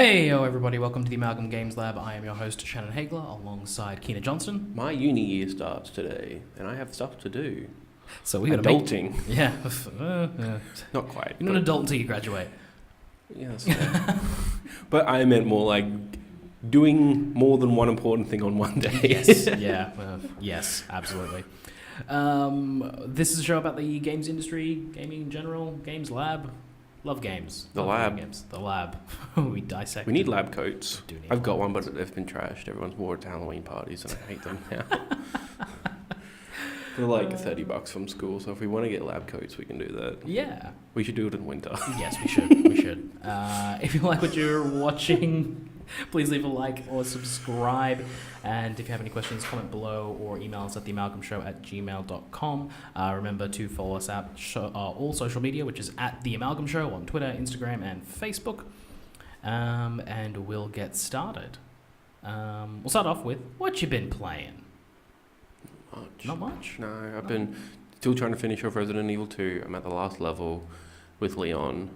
Hey, yo, everybody, welcome to the Amalgam Games Lab. I am your host, Shannon Hagler, alongside Keena Johnson. My uni year starts today, and I have stuff to do. So we got adulting. Yeah. Not quite. You're not an adult until you graduate. Yeah, that's fair. But I meant more like doing more than one important thing on one day. Yes, yeah, yes, absolutely. This is a show about the games industry, gaming in general, games lab. Love games. The lab. Games. The lab. We dissect. We need lab coats. I've got one, coats. but they've been trashed. Everyone's wore it to Halloween parties, and I hate them now. They're like $30 from school, so if we want to get lab coats, we can do that. Yeah. We should do it in winter. Yes, we should. We should. If you like what you're watching, please leave a like or subscribe. And if you have any questions, comment below or email us at theamalgamshow@gmail.com. Remember to follow us at all social media, which is at The Amalgam Show on Twitter, Instagram, and Facebook. And we'll get started. We'll start off with what you been playing. Not much? No, I've been still trying to finish off Resident Evil 2. I'm at the last level with Leon.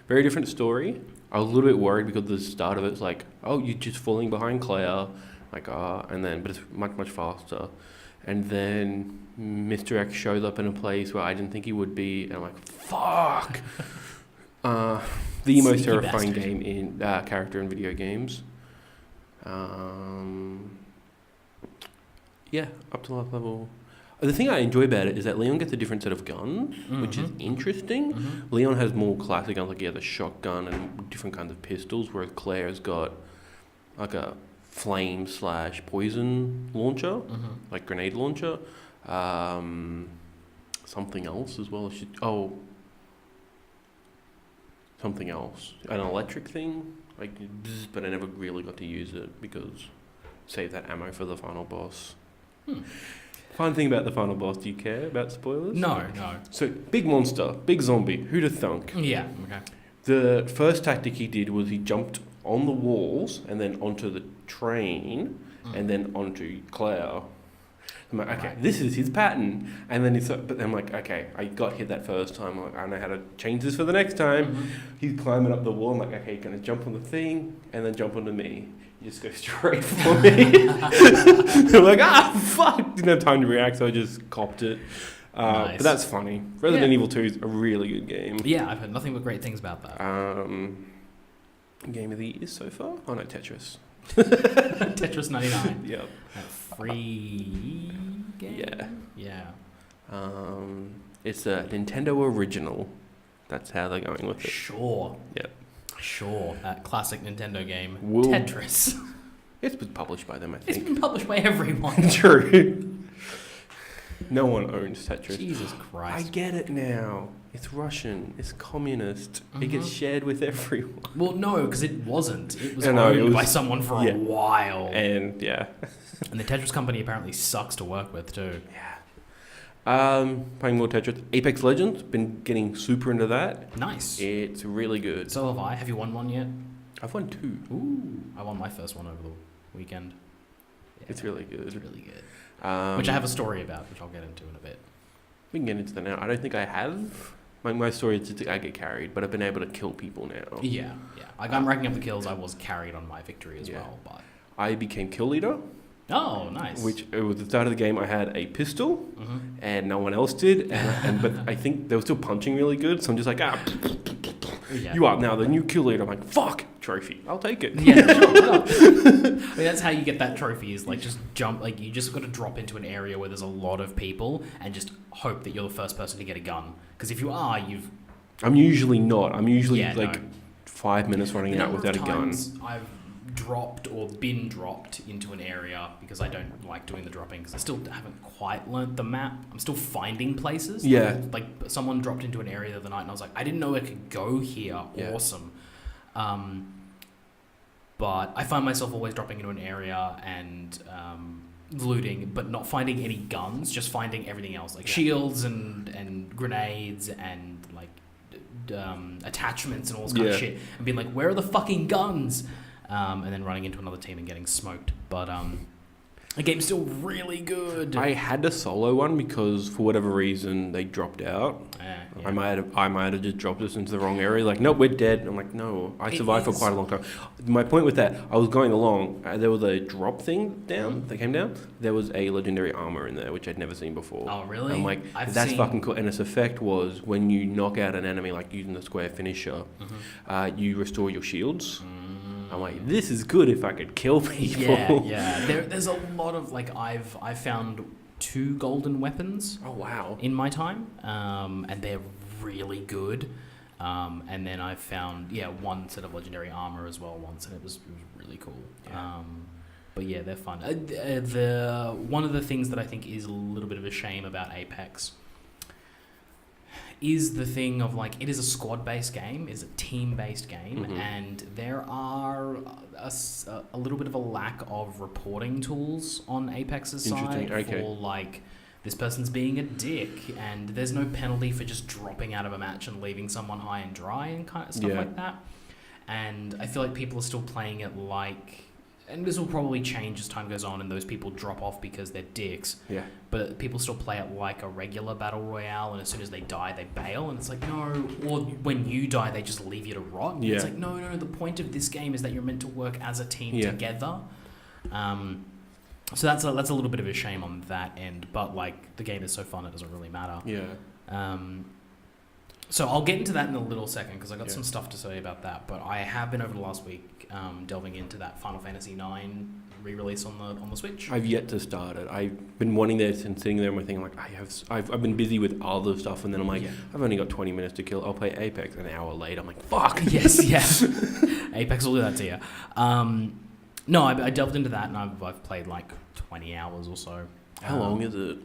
Very different story. I was a little bit worried because the start of it's like, oh, you're just falling behind Claire. Like, and then, but it's much, much faster. And then Mr. X shows up in a place where I didn't think he would be. And I'm like, fuck! The most terrifying game in character in video games. Yeah, up to last level. The thing I enjoy about it is that Leon gets a different set of guns, which is interesting. Mm-hmm. Leon has more classic guns, like he has a shotgun and different kinds of pistols, whereas Claire's got like a flame/poison launcher, like grenade launcher. Something else as well. Something else. An electric thing, like, but I never really got to use it because save that ammo for the final boss. Fun thing about the final boss, do you care about spoilers? No. So, big monster, big zombie, who'd have thunk? Yeah, okay. The first tactic he did was he jumped on the walls and then onto the train and then onto Claire. I'm like, okay, this is his pattern. And then but then I'm like, okay, I got hit that first time. I'm like, I know how to change this for the next time. He's climbing up the wall. I'm like, okay, he's going to jump on the thing and then jump onto me. You just go straight for me. I'm like, fuck. Didn't have time to react, so I just copped it. Nice. But that's funny. Resident Evil 2 is a really good game. Yeah, I've heard nothing but great things about that. Game of the year so far? Oh no, Tetris. Tetris 99. Yep. A free game? Yeah. It's a Nintendo original. That's how they're going with it. Sure. Yep. Sure. That classic Nintendo game, Tetris. It's been published by them, I think. It's been published by everyone. True. No one owns Tetris. Jesus Christ. I get it now. It's Russian. It's communist. It gets shared with everyone. Well, no, because it wasn't. It was owned by someone for a while. And, And the Tetris company apparently sucks to work with, too. Yeah. Playing more Tetris. Apex Legends. Been getting super into that. Nice. It's really good. So have I. Have you won one yet? I've won 2. Ooh. I won my first one over the weekend. Yeah, it's really good. It's really good. Which I have a story about, which I'll get into in a bit. We can get into that now. I don't think I have. My story is I get carried, but I've been able to kill people now. Yeah. Like, I'm racking up the kills. I was carried on my victory as well. But I became kill leader. Oh, nice. Which, it was the start of the game, I had a pistol, and no one else did. But I think they were still punching really good, so I'm just like, you are now the new kill leader. I'm like, fuck, trophy. I'll take it. Yeah, sure. I mean, that's how you get that trophy, is like just jump, like you just got to drop into an area where there's a lot of people and just hope that you're the first person to get a gun. Because if you are, I'm usually not. I'm usually 5 minutes running out without a gun. I've dropped or been dropped into an area because I don't like doing the dropping because I still haven't quite learnt the map. I'm still finding places. Yeah. Like someone dropped into an area the other night and I was like, I didn't know I could go here. Yeah. Awesome. But I find myself always dropping into an area and looting, but not finding any guns, just finding everything else, like shields and grenades and like attachments and all this kind of shit, and being like, where are the fucking guns? And then running into another team and getting smoked. But The game's still really good. I had a solo one because for whatever reason they dropped out. Yeah. I might have just dropped us into the wrong area. Like, nope, we're dead. I'm like, no, I survived for quite a long time. My point with that, I was going along. There was a drop thing that came down. There was a legendary armor in there, which I'd never seen before. Oh, really? I'm like, that's fucking cool. And its effect was when you knock out an enemy, like using the square finisher, you restore your shields. I'm like, this is good if I could kill people. Yeah. There's a lot of, like, I've found 2 golden weapons. Oh, wow. In my time, and they're really good. And then I found 1 set of legendary armor as well once, and it was really cool. Yeah. But yeah, they're fun. One of the things that I think is a little bit of a shame about Apex is the thing of, like, it is a squad-based game, it's a team-based game, and there are a little bit of a lack of reporting tools on Apex's side for, like, this person's being a dick, and there's no penalty for just dropping out of a match and leaving someone high and dry and kind of stuff like that. And I feel like people are still playing it like... And this will probably change as time goes on and those people drop off because they're dicks. Yeah. But people still play it like a regular battle royale, and as soon as they die, they bail. And it's like, no. Or when you die, they just leave you to rot. Yeah. It's like, no. The point of this game is that you're meant to work as a team together. So that's a little bit of a shame on that end. But, like, the game is so fun, it doesn't really matter. Yeah. So I'll get into that in a little second because I got some stuff to say about that. But I have been over the last week delving into that Final Fantasy IX re-release on the Switch. I've yet to start it. I've been wanting this and sitting there and thinking like I've been busy with other stuff, and then I'm like, I've only got 20 minutes to kill. I'll play Apex. An hour later, I'm like, fuck. Yes. Apex will do that to you. No, I delved into that and I've played like 20 hours or so. How long is it?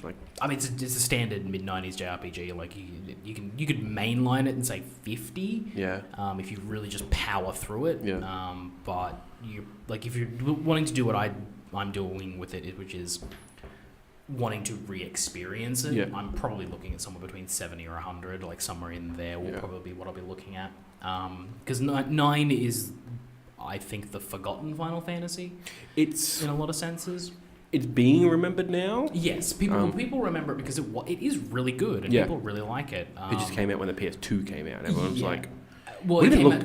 Like, I mean, it's a standard mid-90s JRPG. Like you could mainline it and say 50. Yeah. If you really just power through it. Yeah. But if you're wanting to do what I'm doing with it, which is wanting to re-experience it, I'm probably looking at somewhere between 70 or 100, like somewhere in there will probably be what I'll be looking at. Because 9 is, I think, the forgotten Final Fantasy. It's in a lot of senses. It's being remembered now. Yes, people remember it because it is really good and people really like it. It just came out when the PS2 came out. Everyone's like, well, it came out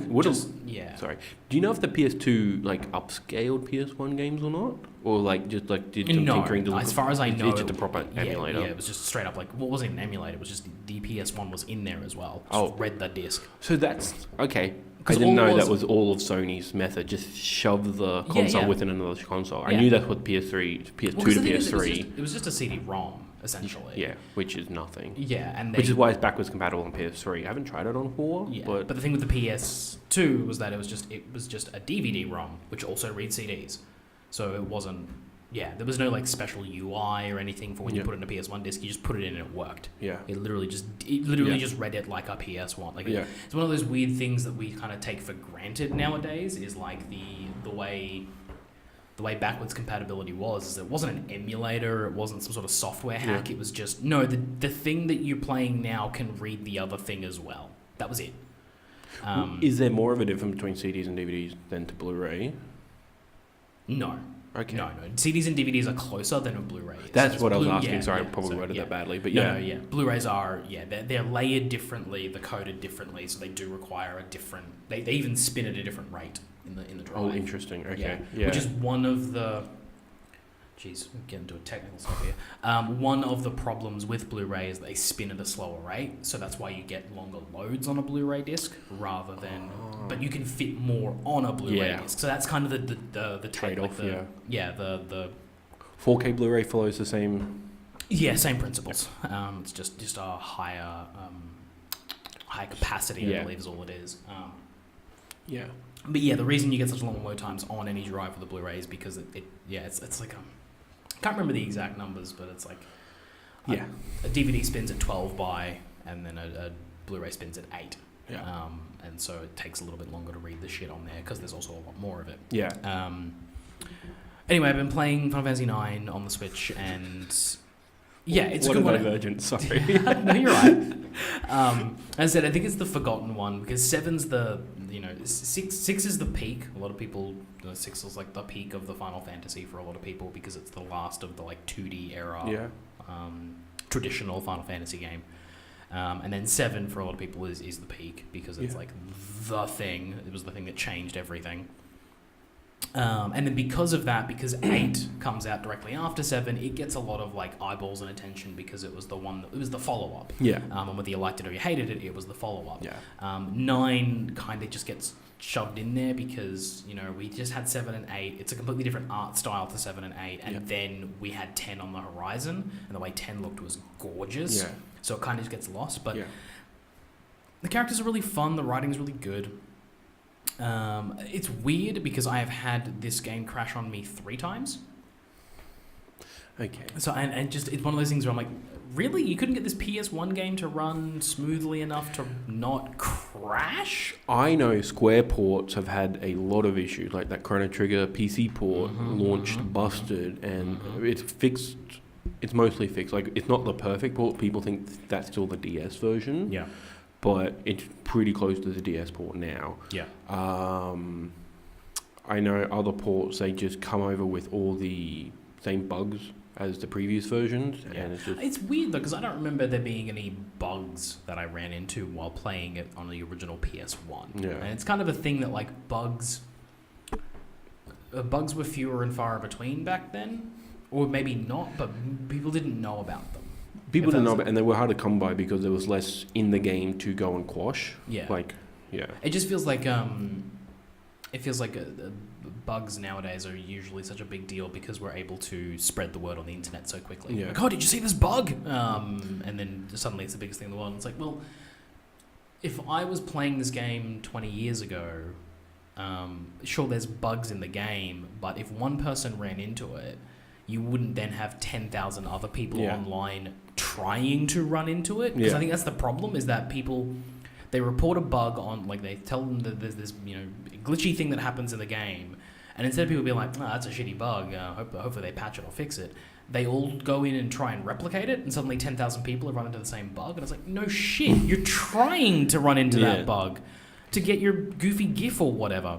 Sorry. Do you know if the PS2 like upscaled PS1 games or not, or like just like did some tinkering? As far as I know, it's just a proper emulator. Yeah, it was just straight up like, well, it wasn't an emulator. It was just the PS1 was in there as well. Just read the disc. So that's okay. I didn't know that was all of Sony's method. Just shove the console within another console. I knew that's what PS2 to PS3. It was just a CD-ROM, essentially. Yeah, which is nothing. Yeah, which is why it's backwards compatible on PS3. I haven't tried it on 4. Yeah, but the thing with the PS2 was that it was just a DVD-ROM, which also reads CDs. So it wasn't... Yeah, there was no like special UI or anything for when you put it in a PS1 disc. You just put it in and it worked. Yeah, it literally just read it like a PS1. Like it's one of those weird things that we kind of take for granted nowadays. Is like the way backwards compatibility was. Is it wasn't an emulator. It wasn't some sort of software hack. It was just the thing that you're playing now can read the other thing as well. That was it. Is there more of a difference between CDs and DVDs than to Blu-ray? No. Okay. No. CDs and DVDs are closer than a Blu-ray is. That's what I was asking. Sorry, I probably worded that badly. But No. Blu-rays are, they're layered differently, they're coded differently, so they do require a different... They even spin at a different rate in the drive. Oh, interesting. Okay. Yeah. Which is one of the... Jeez, I'm getting into a technical stuff here. One of the problems with Blu-ray is they spin at a slower rate, so that's why you get longer loads on a Blu-ray disc rather than... But you can fit more on a Blu-ray disc, so that's kind of the trade-off. The 4K Blu-ray follows the same... Yeah, same principles. It's just a higher capacity, I believe is all it is. But the reason you get such long load times on any drive for the Blu-ray is because it's like I can't remember the exact numbers, but it's like a DVD spins at 12 by, and then a Blu-ray spins at 8. Yeah. And so it takes a little bit longer to read the shit on there because there's also a lot more of it. Yeah. Anyway, I've been playing Final Fantasy IX on the Switch, and it's a good one. Divergent, sorry. No, you're right. As I said, I think it's the forgotten one because 7's the six is the peak. A lot of people, 6 is like the peak of the Final Fantasy for a lot of people because it's the last of the like 2D era, traditional Final Fantasy game. And then 7 for a lot of people is the peak because it's like the thing. It was the thing that changed everything. And then because of that, because 8 comes out directly after 7, it gets a lot of like eyeballs and attention because it was the one it was the follow up. Yeah. And whether you liked it or you hated it, it was the follow up. Yeah. 9 kind of just gets shoved in there because we just had 7 and 8. It's a completely different art style to 7 and 8, and then we had 10 on the horizon, and the way 10 looked was gorgeous. Yeah. So it kind of just gets lost, but the characters are really fun. The writing's really good. It's weird because I have had this game crash on me 3 times. Okay. So and just it's one of those things where I'm like, really, you couldn't get this PS1 game to run smoothly enough to not crash? I know Square ports have had a lot of issues, like that Chrono Trigger PC port launched busted, and it's fixed. It's mostly fixed. Like, it's not the perfect port. People think that's still the DS version. Yeah. But it's pretty close to the DS port now. Yeah. I know other ports, they just come over with all the same bugs as the previous versions. Yeah. And it's just... It's weird, though, because I don't remember there being any bugs that I ran into while playing it on the original PS1. Yeah. And it's kind of a thing that, like, bugs were fewer and far between back then. Or maybe not, but people didn't know about them. People didn't know about, and they were hard to come by because there was less in the game to go and quash. Yeah. It just feels like bugs nowadays are usually such a big deal because we're able to spread the word on the internet so quickly. Yeah. Like, oh, did you see this bug? And then suddenly it's the biggest thing in the world. And it's like, well, if I was playing this game 20 years ago, sure, there's bugs in the game, but if one person ran into it, you wouldn't then have 10,000 other people online trying to run into it. Because I think that's the problem, is that people, they report a bug on, like, they tell them that there's this, glitchy thing that happens in the game. And instead of people being like, oh, that's a shitty bug, hopefully they patch it or fix it, they all go in and try and replicate it, and suddenly 10,000 people have run into the same bug. And it's like, no shit, you're trying to run into that bug to get your goofy GIF or whatever.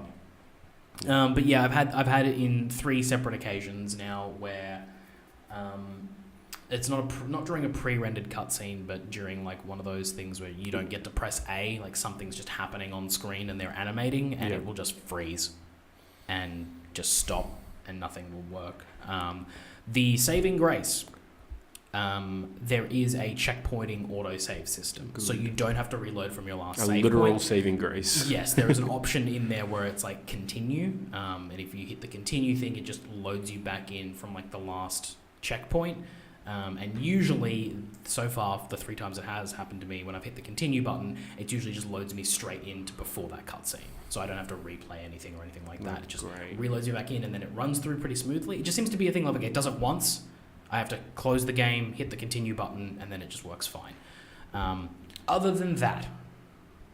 But yeah, I've had it in 3 separate occasions now where it's not during a pre-rendered cutscene, but during like one of those things where you don't get to press A, like something's just happening on screen and they're animating, and it will just freeze and just stop and nothing will work. The saving grace. There is a checkpointing autosave system. Good. So you don't have to reload from your last save point. A literal saving grace. Yes, there is an option in there where it's like continue. And if you hit the continue thing, it just loads you back in from like the last checkpoint. And usually, so far, the 3 times it has happened to me, when I've hit the continue button, it usually just loads me straight into before that cutscene. So I don't have to replay anything or anything like that. It just reloads you back in, and then it runs through pretty smoothly. It just seems to be a thing like, okay, it does it once, I have to close the game, hit the continue button, and then it just works fine. Other than that,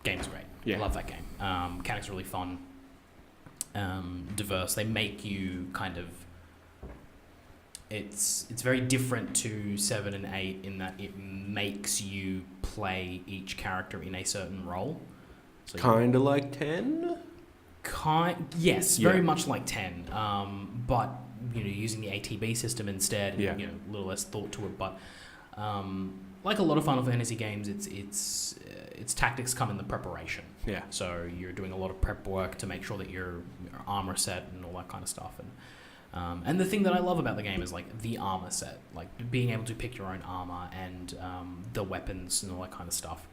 game's great. Yeah. I love that game. Mechanics are really fun, diverse. They make you kind of... It's very different to 7 and 8 in that it makes you play each character in a certain role. So kind of like 10? Yes, very much like 10. But using the ATB system instead, a little less thought to it. But like a lot of Final Fantasy games, its tactics come in the preparation. Yeah. So you're doing a lot of prep work to make sure that your armor set and all that kind of stuff. And the thing that I love about the game is like the armor set, like being able to pick your own armor and the weapons and all that kind of stuff.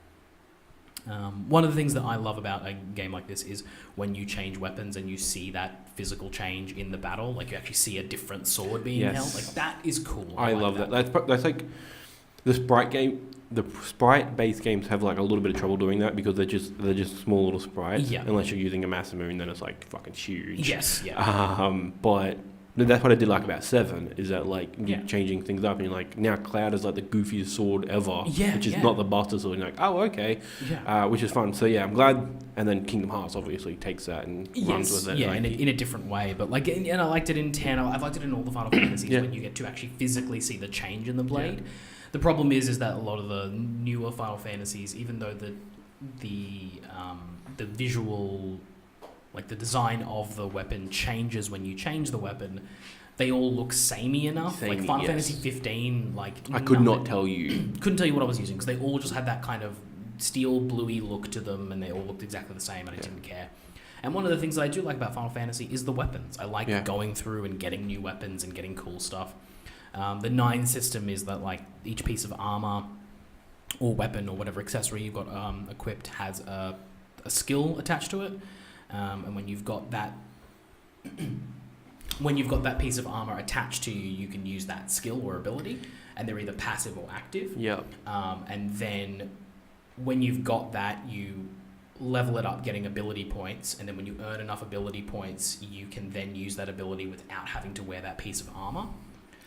One of the things that I love about a game like this is when you change weapons and you see that physical change in the battle, like you actually see a different sword being held. Like that is cool. I love that. That's like the sprite game. The sprite-based games have like a little bit of trouble doing that because they're just small little sprites. Yeah. Unless you're using a massive moon, then it's like fucking huge. Yes. Yeah. But that's what I did like about 7, is that like you're changing things up and you're like, now Cloud is like the goofiest sword ever, which is not the Buster sword. And you're like, oh, okay, which is fun. So yeah, I'm glad. And then Kingdom Hearts obviously takes that and runs with it. Yeah, like, in a different way. But like, and I liked it in 10. I've liked it in all the Final Fantasies when you get to actually physically see the change in the blade. Yeah. The problem is that a lot of the newer Final Fantasies, even though the visual, like the design of the weapon changes when you change the weapon. They all look samey enough. Like Final Fantasy 15, like I could not tell you. Couldn't tell you what I was using because they all just had that kind of steel bluey look to them, and they all looked exactly the same, and I didn't care. And one of the things that I do like about Final Fantasy is the weapons. I like going through and getting new weapons and getting cool stuff. The 9 system is that like each piece of armor or weapon or whatever accessory you've got equipped has a skill attached to it, and when you've got that piece of armor attached to you, you can use that skill or ability, and they're either passive or active. Yeah. And then when you've got that, you level it up getting ability points, and then when you earn enough ability points, you can then use that ability without having to wear that piece of armor.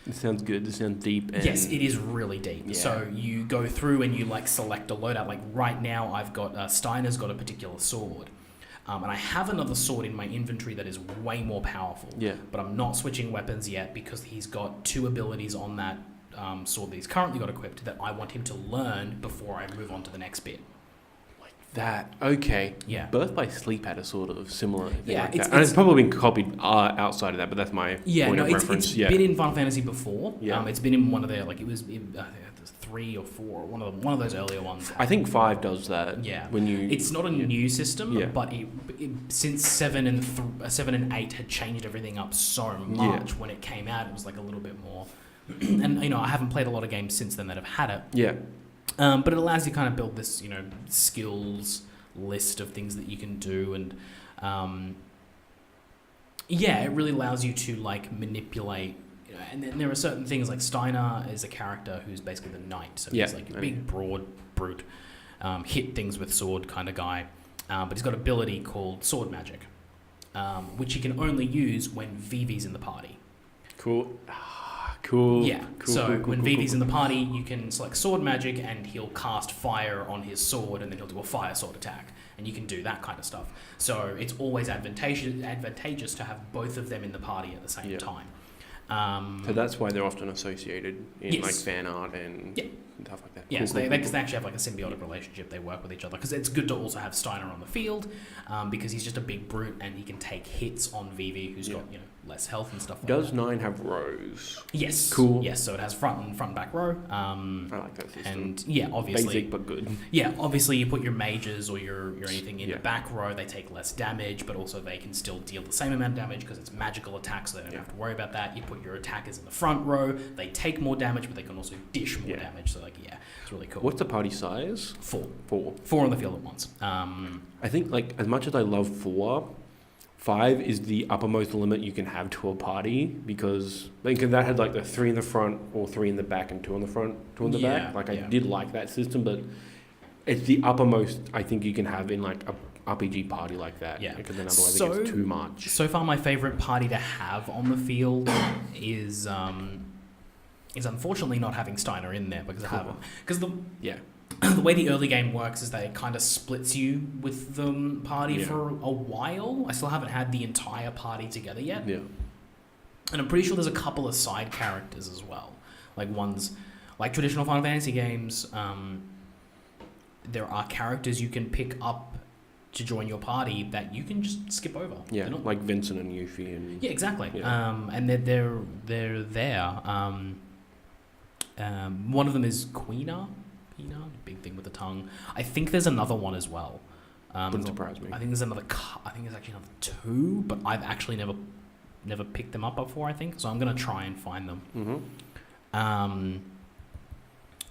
It sounds good. This sounds deep. And yes, it is really deep. Yeah. So you go through and you like select a loadout. Like right now, I've got Steiner's got a particular sword. And I have another sword in my inventory that is way more powerful. Yeah. But I'm not switching weapons yet because he's got 2 abilities on that sword that he's currently got equipped that I want him to learn before I move on to the next bit. Like that. Okay. Yeah. Birth by Sleep had a sort of similar thing yeah, like that. And it's probably been copied outside of that, but that's my point of reference. It's been in Final Fantasy before. Yeah. It's been in one of their, like it was in, 3 or 4, one of those earlier ones. I think 5 does that. Yeah, when you. It's not a new system, but it since 7 and 8 had changed everything up so much. When it came out, it was like a little bit more. And I haven't played a lot of games since then that have had it. Yeah. But it allows you to kind of build this, skills list of things that you can do, and it really allows you to like manipulate. And then there are certain things like Steiner is a character who's basically the knight, so he's like a big, broad brute, hit things with sword kind of guy, but he's got an ability called sword magic, which he can only use when Vivi's in the party. Cool. Cool. Yeah. So when Vivi's in the party, you can select sword magic, and he'll cast fire on his sword, and then he'll do a fire sword attack, and you can do that kind of stuff. So it's always advantageous to have both of them in the party at the same time. So that's why they're often associated in like fan art and stuff like that. Yeah, cool, so they actually have like a symbiotic relationship. They work with each other because it's good to also have Steiner on the field because he's just a big brute and he can take hits on Vivi, who's got less health and stuff like that. Does 9 have rows? Yes. Cool. Yes, so it has front and back row. I like that system. And obviously basic but good. Yeah, obviously you put your mages or your anything in the back row, they take less damage, but also they can still deal the same amount of damage because it's magical attacks, so they don't have to worry about that. You put your attackers in the front row, they take more damage, but they can also dish more damage. So it's really cool. What's the party size? 4. 4 on the field at once. I think like as much as I love 4, 5 is the uppermost limit you can have to a party because that had like the 3 in the front or 3 in the back and 2 on the front, 2 on the back. Like I did like that system, but it's the uppermost I think you can have in like a RPG party like that. Yeah. Because then otherwise it gets too much. So far, my favorite party to have on the field is unfortunately not having Steiner in there because the way the early game works is that it kind of splits you with the party for a while. I still haven't had the entire party together yet. Yeah. And I'm pretty sure there's a couple of side characters as well. Like ones, like traditional Final Fantasy games, there are characters you can pick up to join your party that you can just skip over. Yeah, like Vincent and Yuffie. And yeah, exactly. Yeah. And they're there. One of them is Keena, big thing with the tongue. I think there's another one as well. Wouldn't surprise me. I think there's actually another 2, but I've actually never picked them up before. I think so. I'm gonna try and find them. Mm-hmm.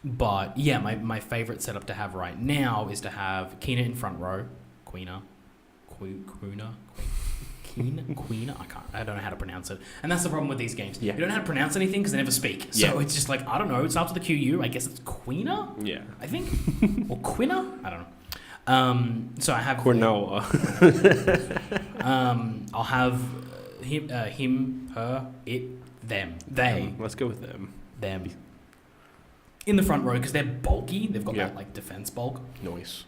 But yeah, my favorite setup to have right now is to have Keena in front row, Keena. I don't know how to pronounce it, and that's the problem with these games. Yeah. You don't know how to pronounce anything because they never speak. So it's just like I don't know. It starts with a QU. I guess it's Keena. Yeah, I think or Quina. I don't know. So I have Quinoa. I'll have him, her, it, them, they. Let's go with them. Them. In the front row because they're bulky. They've got that like defense bulk. Nice.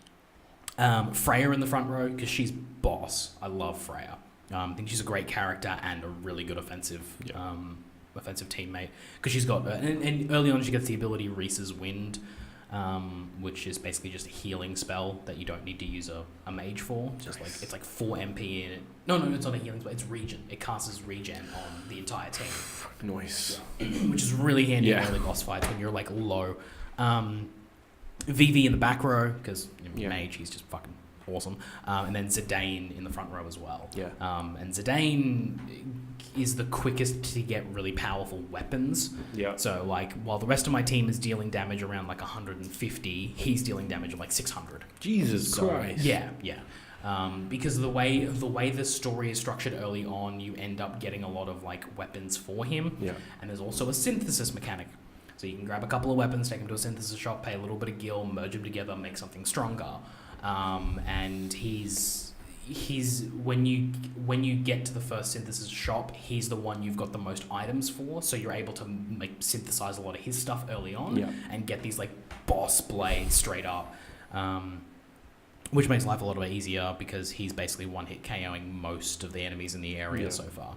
Freya in the front row because she's boss. I love Freya. I think she's a great character and a really good offensive teammate because she's got and early on she gets the ability Reese's Wind, which is basically just a healing spell that you don't need to use a mage for. Just like it's like 4 MP in it. No, it's not a healing spell. It's regen. It casts as regen on the entire team. Nice. Which is really handy in early boss fights when you're like low. VV in the back row because mage, he's just fucking awesome. And then Zidane in the front row as well. Yeah. And Zidane is the quickest to get really powerful weapons. Yeah. So like while the rest of my team is dealing damage around like 150, he's dealing damage of like 600. Jesus Christ. Yeah. Because the way the story is structured early on, you end up getting a lot of like weapons for him. Yeah. And there's also a synthesis mechanic. So you can grab a couple of weapons, take them to a synthesis shop, pay a little bit of gil, merge them together, make something stronger. And he's when you get to the first synthesis shop, he's the one you've got the most items for, so you're able to synthesize a lot of his stuff early on and get these like boss blades straight up, which makes life a little bit easier because he's basically one hit KOing most of the enemies in the area so far.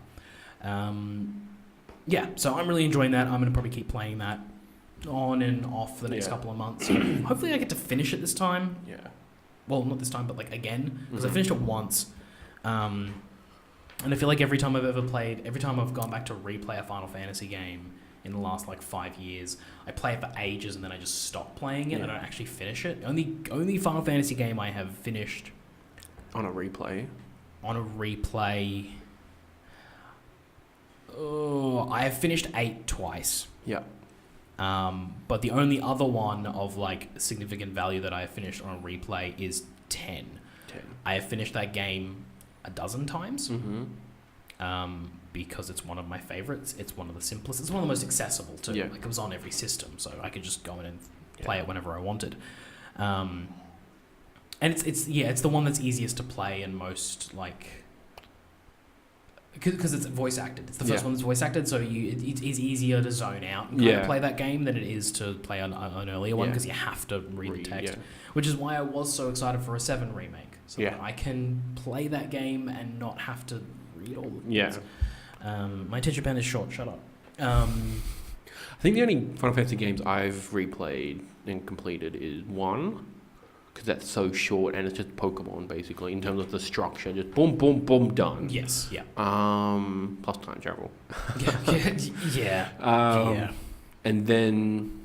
So I'm really enjoying that. I'm going to probably keep playing that on and off for the next couple of months. Hopefully I get to finish it this time. Well, not this time, but like again, because I finished it once, and I feel like every time I've gone back to replay a Final Fantasy game in the last like 5 years, I play it for ages and then I just stop playing it and I don't actually finish it. Only Final Fantasy game I have finished on a replay. Oh, I have finished 8 twice. Yeah. But the only other one of like significant value that I have finished on a replay is 10. I have finished that game a dozen times. Because it's one of my favorites. It's one of the simplest. It's one of the most accessible too. Like it was on every system, so I could just go in and play it whenever I wanted. And it's the one that's easiest to play and most like. Because it's voice acted. It's the first one that's voice acted, so it is easier to zone out and kind of play that game than it is to play an earlier one because you have to read the text. Which is why I was so excited for a 7 remake. So that I can play that game and not have to read all the things. My attention span is short. Shut up. I think the only Final Fantasy games I've replayed and completed is 1. Because that's so short and it's just Pokemon basically in terms of the structure, just boom, boom, boom, done. Yes, yeah. Plus time travel. Yeah. And then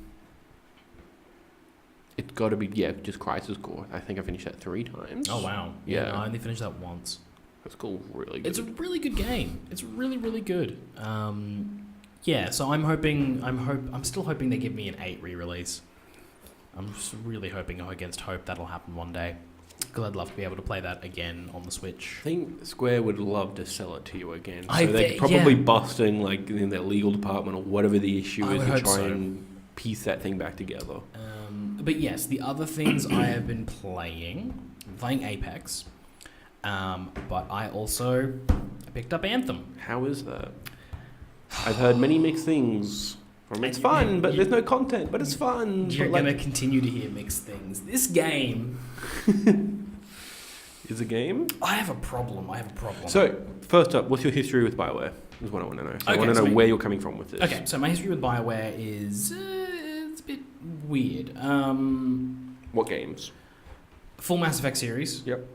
it's got to be just Crisis Core. I think I finished that 3 times. Oh wow. Yeah, no, I only finished that once. That's cool. Really good. It's a really good game. It's really, really good. So I'm still hoping they give me an 8 re-release. I'm just really hoping against hope that'll happen one day. Because I'd love to be able to play that again on the Switch. I think Square would love to sell it to you again. So they're probably busting like in their legal department or whatever the issue is to try and piece that thing back together. But yes, the other things I have been playing Apex, but I also picked up Anthem. How is that? I've heard many mixed things. It's fun, but there's no content, but it's fun. You're going to continue to hear mixed things. This game... is a game? I have a problem. So, first up, what's your history with BioWare? Is what I want to know. So I want to know where you're coming from with this. Okay, so my history with BioWare is... it's a bit weird. What games? Full Mass Effect series. Yep.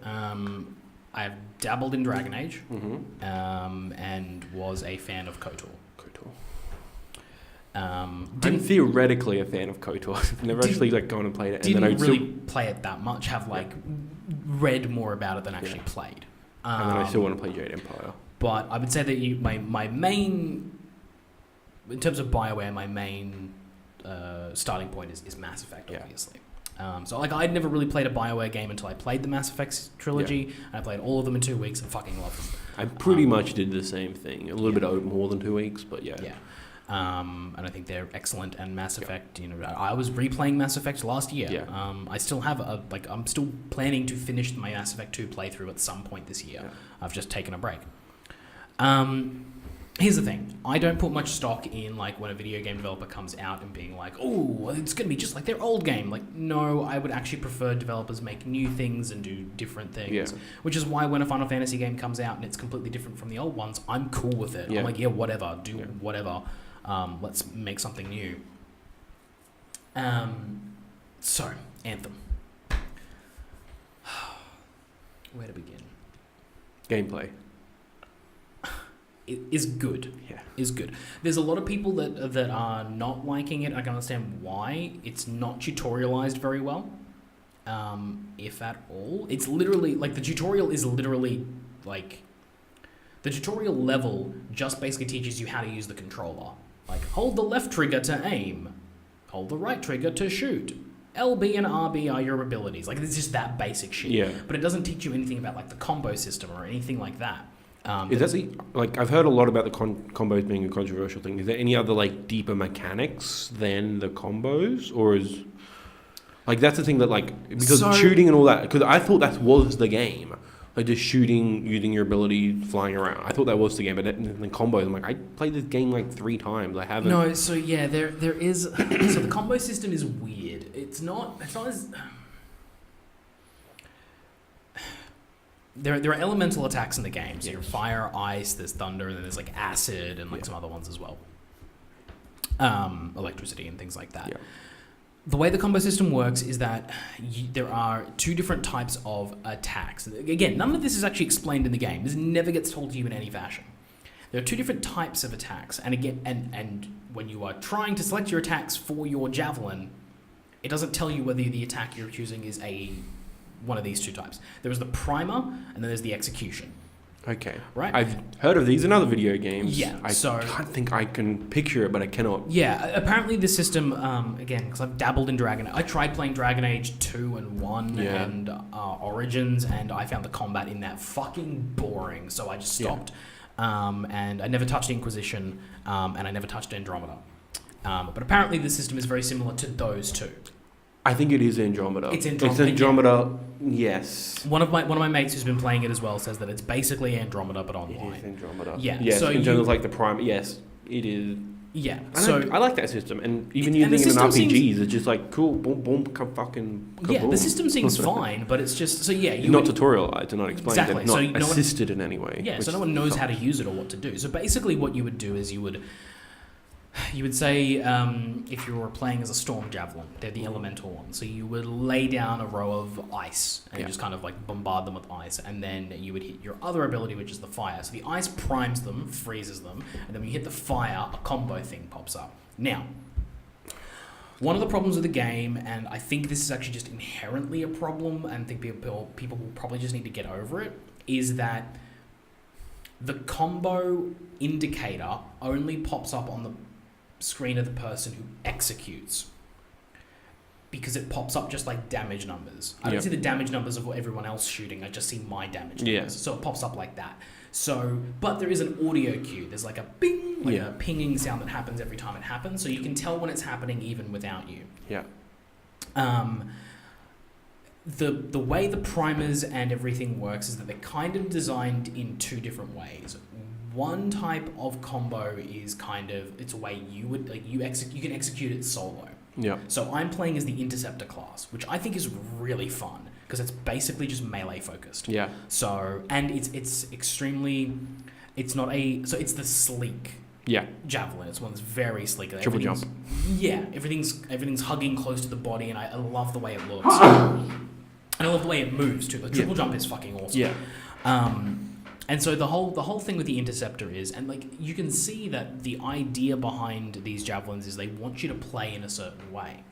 I've dabbled in Dragon Age. And was a fan of KOTOR. I'm theoretically a fan of KOTOR. I've never actually gone and played it. Didn't really play it that much. Have read more about it than actually played. And then I still want to play Jade Empire. But I would say that my main, in terms of BioWare, my main starting point is Mass Effect, obviously. So I'd never really played a BioWare game until I played the Mass Effect trilogy, and I played all of them in 2 weeks and fucking loved them. I pretty much did the same thing. A little bit more than 2 weeks, but yeah. And I think they're excellent. And Mass Effect, I was replaying Mass Effect last year. I still have I'm still planning to finish my Mass Effect 2 playthrough at some point this year. I've just taken a break. Here's the thing. I don't put much stock in when a video game developer comes out and being like, oh, it's going to be just like their old game. No, I would actually prefer developers make new things and do different things. Which is why when a Final Fantasy game comes out and it's completely different from the old ones, I'm cool with it. I'm like, whatever, do whatever. Let's make something new. So, Anthem. Where to begin? Gameplay. It is good. Yeah. Is good. There's a lot of people that are not liking it. I can understand why. It's not tutorialized very well, if at all. It's literally like the tutorial is literally like the tutorial level just basically teaches you how to use the controller. Like hold the left trigger to aim, hold the right trigger to shoot. LB and RB are your abilities. Like it's just that basic shit. Yeah. But it doesn't teach you anything about like the combo system or anything like that. Is that the, like, I've heard a lot about the combos being a controversial thing. Is there any other, like, deeper mechanics than the combos? Or is, like, that's the thing that, like, because shooting and all that, because I thought that was the game. Like, just shooting, using your ability, flying around. I thought that was the game, but then the combos, I'm like, I played this game, like, 3 times. I haven't. No, so, yeah, there is, so the combo system is weird. It's not as... There are elemental attacks in the game. So, there's fire, ice, there's thunder, and then there's like acid and like some other ones as well. Electricity and things like that. Yeah. The way the combo system works is that there are 2 different types of attacks. Again, none of this is actually explained in the game. This never gets told to you in any fashion. There are 2 different types of attacks, and again, and when you are trying to select your attacks for your javelin, it doesn't tell you whether the attack you're choosing is one of these 2 types. There is the primer, and then there's the execution. Okay. Right? I've heard of these in other video games. Yeah. I can't think I can picture it, but I cannot. Yeah. Apparently, the system, again, because I've dabbled in Dragon Age. I tried playing Dragon Age 2 and 1 and Origins, and I found the combat in that fucking boring, so I just stopped. And I never touched Inquisition, and I never touched Andromeda. But apparently, the system is very similar to those 2. I think it is Andromeda. It's Andromeda. It's Andromeda, yes. One of my mates who's been playing it as well says that it's basically Andromeda but online. It is Andromeda. Yeah. Yes, so in terms of like the prime, yes, it is. Yeah. I like that system, and even using it in RPGs, it's just like cool, boom, boom, fucking. Kaboom. Yeah, the system seems fine, but it's just so yeah. Not tutorialized, not explained, exactly. not So no assisted in any way. Yeah, so no one knows how to use it or what to do. So basically, what you would do is you would say, if you were playing as a storm javelin, they're the elemental ones. So you would lay down a row of ice and just kind of like bombard them with ice, and then you would hit your other ability, which is the fire. So the ice primes them, freezes them, and then when you hit the fire, a combo thing pops up. Now, one of the problems with the game, and I think this is actually just inherently a problem, and I think people will probably just need to get over it, is that the combo indicator only pops up on the screen of the person who executes, because it pops up just like damage numbers. I don't see the damage numbers of everyone else shooting. I just see my damage numbers. So it pops up like that. So, but there is an audio cue. There's like a bing, like a pinging sound that happens every time it happens. So you can tell when it's happening even without you. Yeah. The way the primers and everything works is that they're kind of designed in 2 different ways. One type of combo is kind of, it's a way you would like you can execute it solo. Yeah. So I'm playing as the Interceptor class, which I think is really fun because it's basically just melee focused. Yeah. So and it's extremely, it's not a so it's the sleek. Yeah. Javelin. It's one that's very sleek. Triple jump. Yeah. Everything's hugging close to the body, and I love the way it looks. And I love the way it moves too. The triple jump is fucking awesome. Yeah. And so the whole thing with the Interceptor is, and like you can see that the idea behind these javelins is they want you to play in a certain way.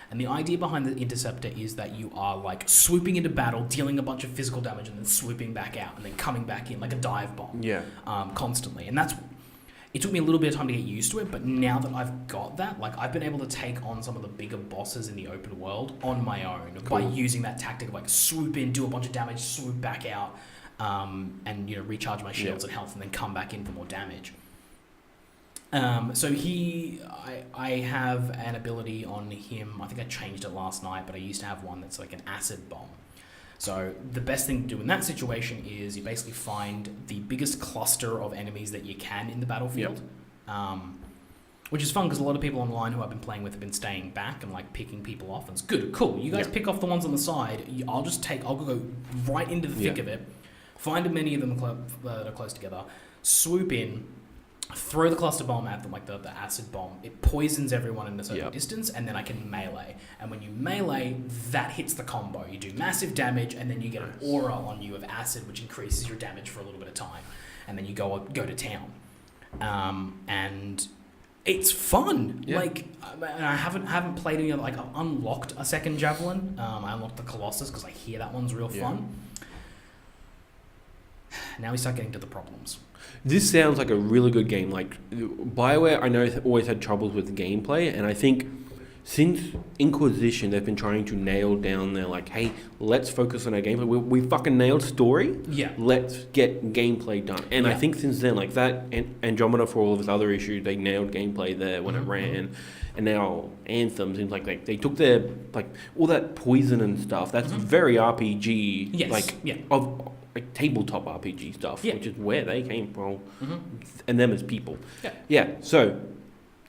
And the idea behind the Interceptor is that you are like swooping into battle, dealing a bunch of physical damage, and then swooping back out, and then coming back in like a dive bomb. Yeah. Constantly. And it took me a little bit of time to get used to it, but now that I've got that, like I've been able to take on some of the bigger bosses in the open world on my own by using that tactic of like swoop in, do a bunch of damage, swoop back out. And recharge my shields and health, and then come back in for more damage. So I have an ability on him. I think I changed it last night, but I used to have one that's like an acid bomb. So the best thing to do in that situation is you basically find the biggest cluster of enemies that you can in the battlefield. Which is fun because a lot of people online who I've been playing with have been staying back and like picking people off. And it's good, cool. You guys pick off the ones on the side. I'll go right into the thick of it. Find many of them that are close together, swoop in, throw the cluster bomb at them, like the acid bomb. It poisons everyone in a certain distance, and then I can melee. And when you melee, that hits the combo. You do massive damage, and then you get an aura on you of acid, which increases your damage for a little bit of time. And then you go to town. And it's fun. Yeah. Like, I haven't played any. Like, I've unlocked a second javelin. I unlocked the Colossus because I hear that one's real fun. Now we start getting to the problems. This sounds like a really good game. Like, BioWare, I know, has always had troubles with gameplay, and I think since Inquisition, they've been trying to nail down their, like, hey, let's focus on our gameplay. We fucking nailed story. Yeah. Let's get gameplay done. And I think since then, like, that Andromeda, for all of its other issues, they nailed gameplay there when it ran. And now Anthem seems like they took their, like, all that poison and stuff. That's very RPG. Yes. Of like tabletop RPG stuff, which is where they came from, and them as people. So,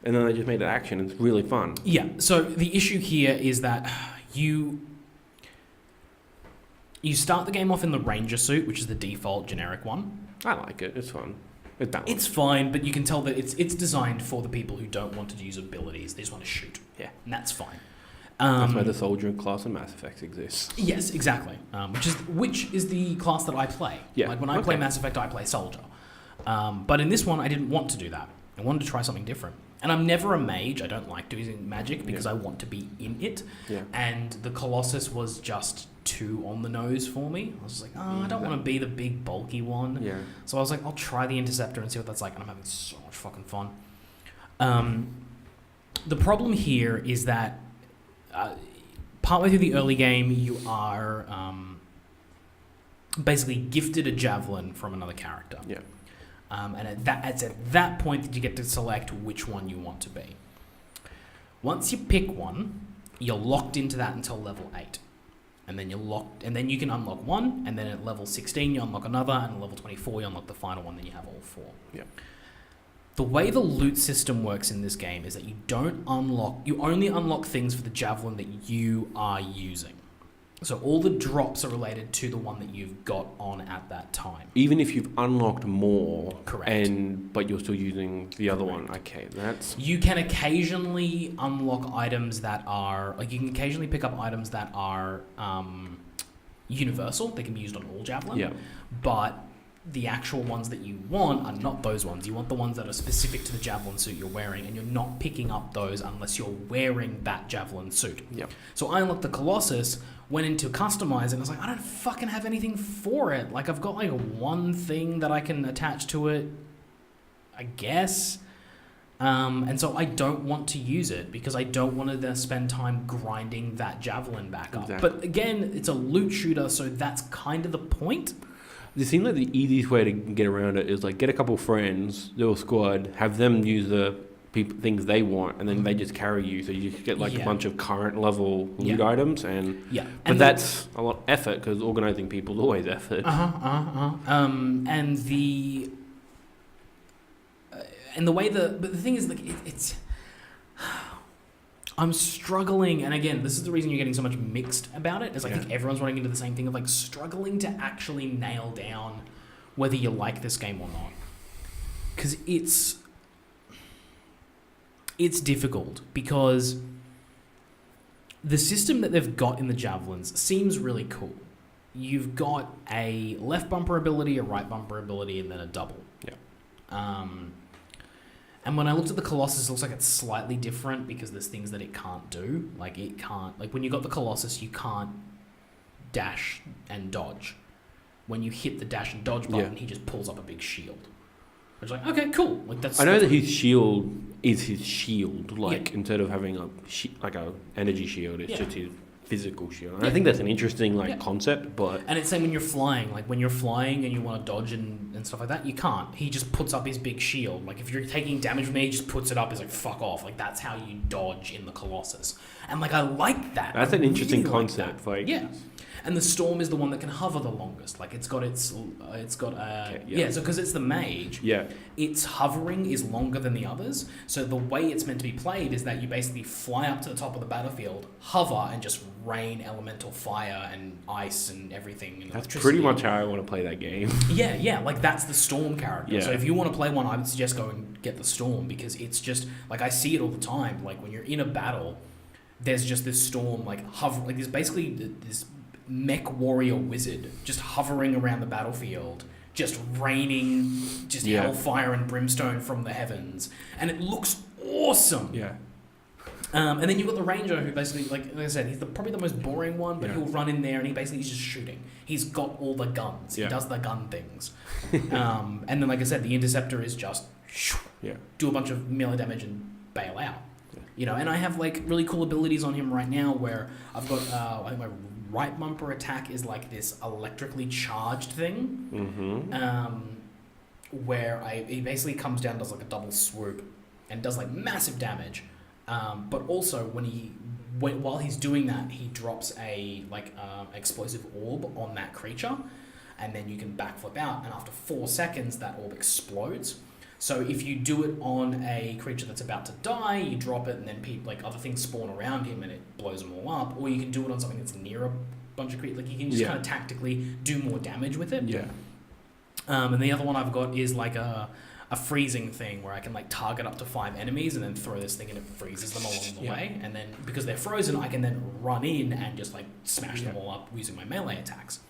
and then they just made it action. It's really fun. So the issue here is that you start the game off in the Ranger suit, which is the default generic one. I like it. It's fun. It's balanced. It's fine, but you can tell that it's designed for the people who don't want to use abilities. They just want to shoot. Yeah, and that's fine. That's why the soldier class in Mass Effect exists. Yes, exactly. Which is the class that I play. Yeah. Like when I play Mass Effect, I play soldier. But in this one, I didn't want to do that. I wanted to try something different. And I'm never a mage. I don't like doing magic because I want to be in it. Yeah. And the Colossus was just too on the nose for me. I was just like, I don't want to be the big bulky one. Yeah. So I was like, I'll try the Interceptor and see what that's like. And I'm having so much fucking fun. The problem here is that partway through the early game, you are basically gifted a javelin from another character. Yeah. And it's at that point that you get to select which one you want to be. Once you pick one, you're locked into that until level 8. And then you can unlock one, and then at level 16 you unlock another, and at level 24 you unlock the final one, then you have all 4. Yeah. The way the loot system works in this game is that you only unlock things for the javelin that you are using. So all the drops are related to the one that you've got on at that time. Even if you've unlocked more, correct, but you're still using the other one. Okay, You can occasionally unlock items that are you can occasionally pick up items that are universal. They can be used on all javelin. Yeah. But the actual ones that you want are not those ones. You want the ones that are specific to the javelin suit you're wearing, and you're not picking up those unless you're wearing that javelin suit. Yeah. So I unlocked the Colossus, went into customize, and I was like, I don't fucking have anything for it. Like, I've got like one thing that I can attach to it, I guess. And so I don't want to use it because I don't want to then spend time grinding that javelin back up. Exactly. But again, it's a loot shooter, so that's kind of the point. It seems like the easiest way to get around it is like get a couple friends, do a squad, have them use the things they want, and then they just carry you. So you just get like a bunch of current level loot items, but that's a lot of effort because organizing people is always effort. And the way but the thing is, like, it's. I'm struggling, and again, this is the reason you're getting so much mixed about it, is I think everyone's running into the same thing of like struggling to actually nail down whether you like this game or not. Because it's difficult, because the system that they've got in the javelins seems really cool. You've got a left bumper ability, a right bumper ability, and then a double. Yeah. And when I looked at the Colossus, it looks like it's slightly different because there's things that it can't do. Like, when you got the Colossus, you can't dash and dodge. When you hit the dash and dodge button, he just pulls up a big shield. It's like, okay, cool. Like, I know that his shield is his shield. Like, instead of having a energy shield, it's just his physical shield. And I think that's an interesting concept, but... And it's same when you're flying. Like, when you're flying and you want to dodge and stuff like that, you can't. He just puts up his big shield. Like, if you're taking damage from me, he just puts it up. He's like, fuck off. Like, that's how you dodge in the Colossus. And, like, I like that. That's an interesting concept. Like, yeah. And the Storm is the one that can hover the longest. Like, so because it's the mage, its hovering is longer than the others. So the way it's meant to be played is that you basically fly up to the top of the battlefield, hover, and just rain elemental fire and ice and everything. And that's pretty much how I want to play that game. Yeah, like that's the Storm character. Yeah. So if you want to play one, I would suggest go and get the Storm, because it's just, like, I see it all the time. Like, when you're in a battle, there's just this Storm, like, hover, like, there's basically this mech warrior wizard just hovering around the battlefield, just raining just hellfire and brimstone from the heavens, and it looks awesome. And then you've got the ranger, who basically, like I said, he's probably the most boring one, but he'll run in there and he's just shooting. He's got all the guns. He does the gun things. And then, like I said, the interceptor is just do a bunch of melee damage and bail out. You know, and I have, like, really cool abilities on him right now where I've got I think my right bumper attack is like this electrically charged thing, where he basically comes down, does like a double swoop, and does like massive damage. But also while he's doing that, he drops a explosive orb on that creature, and then you can backflip out, and after 4 seconds that orb explodes. So if you do it on a creature that's about to die, you drop it, and then other things spawn around him and it blows them all up. Or you can do it on something that's near a bunch of creatures. Like, you can just kind of tactically do more damage with it. And the other one I've got is like a freezing thing, where I can, like, target up to 5 enemies and then throw this thing and it freezes them along the way. And then because they're frozen, I can then run in and just, like, smash them all up using my melee attacks.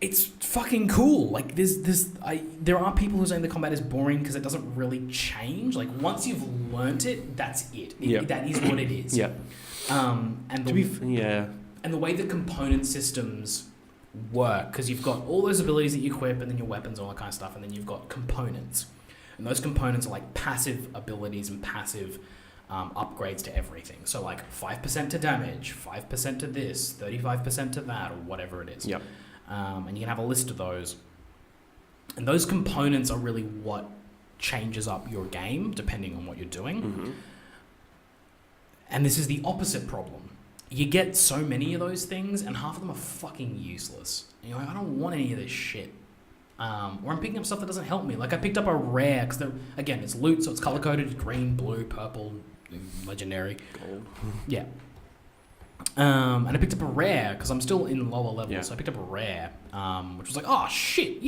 It's fucking cool. Like, there are people who are saying the combat is boring because it doesn't really change. Like, once you've learnt it, that's it. That is what it is. And the way the component systems work, because you've got all those abilities that you equip, and then your weapons, all that kind of stuff, and then you've got components. And those components are like passive abilities and passive upgrades to everything. So, like, 5% to damage, 5% to this, 35% to that, or whatever it is. And you can have a list of those. And those components are really what changes up your game, depending on what you're doing. And this is the opposite problem. You get so many of those things, and half of them are fucking useless. And you're like, I don't want any of this shit. Or I'm picking up stuff that doesn't help me. Like, I picked up a rare, because, again, it's loot, so it's color-coded, green, blue, purple, legendary. Gold. And I picked up a rare because I'm still in lower levels. So I picked up a rare, which was like, oh shit,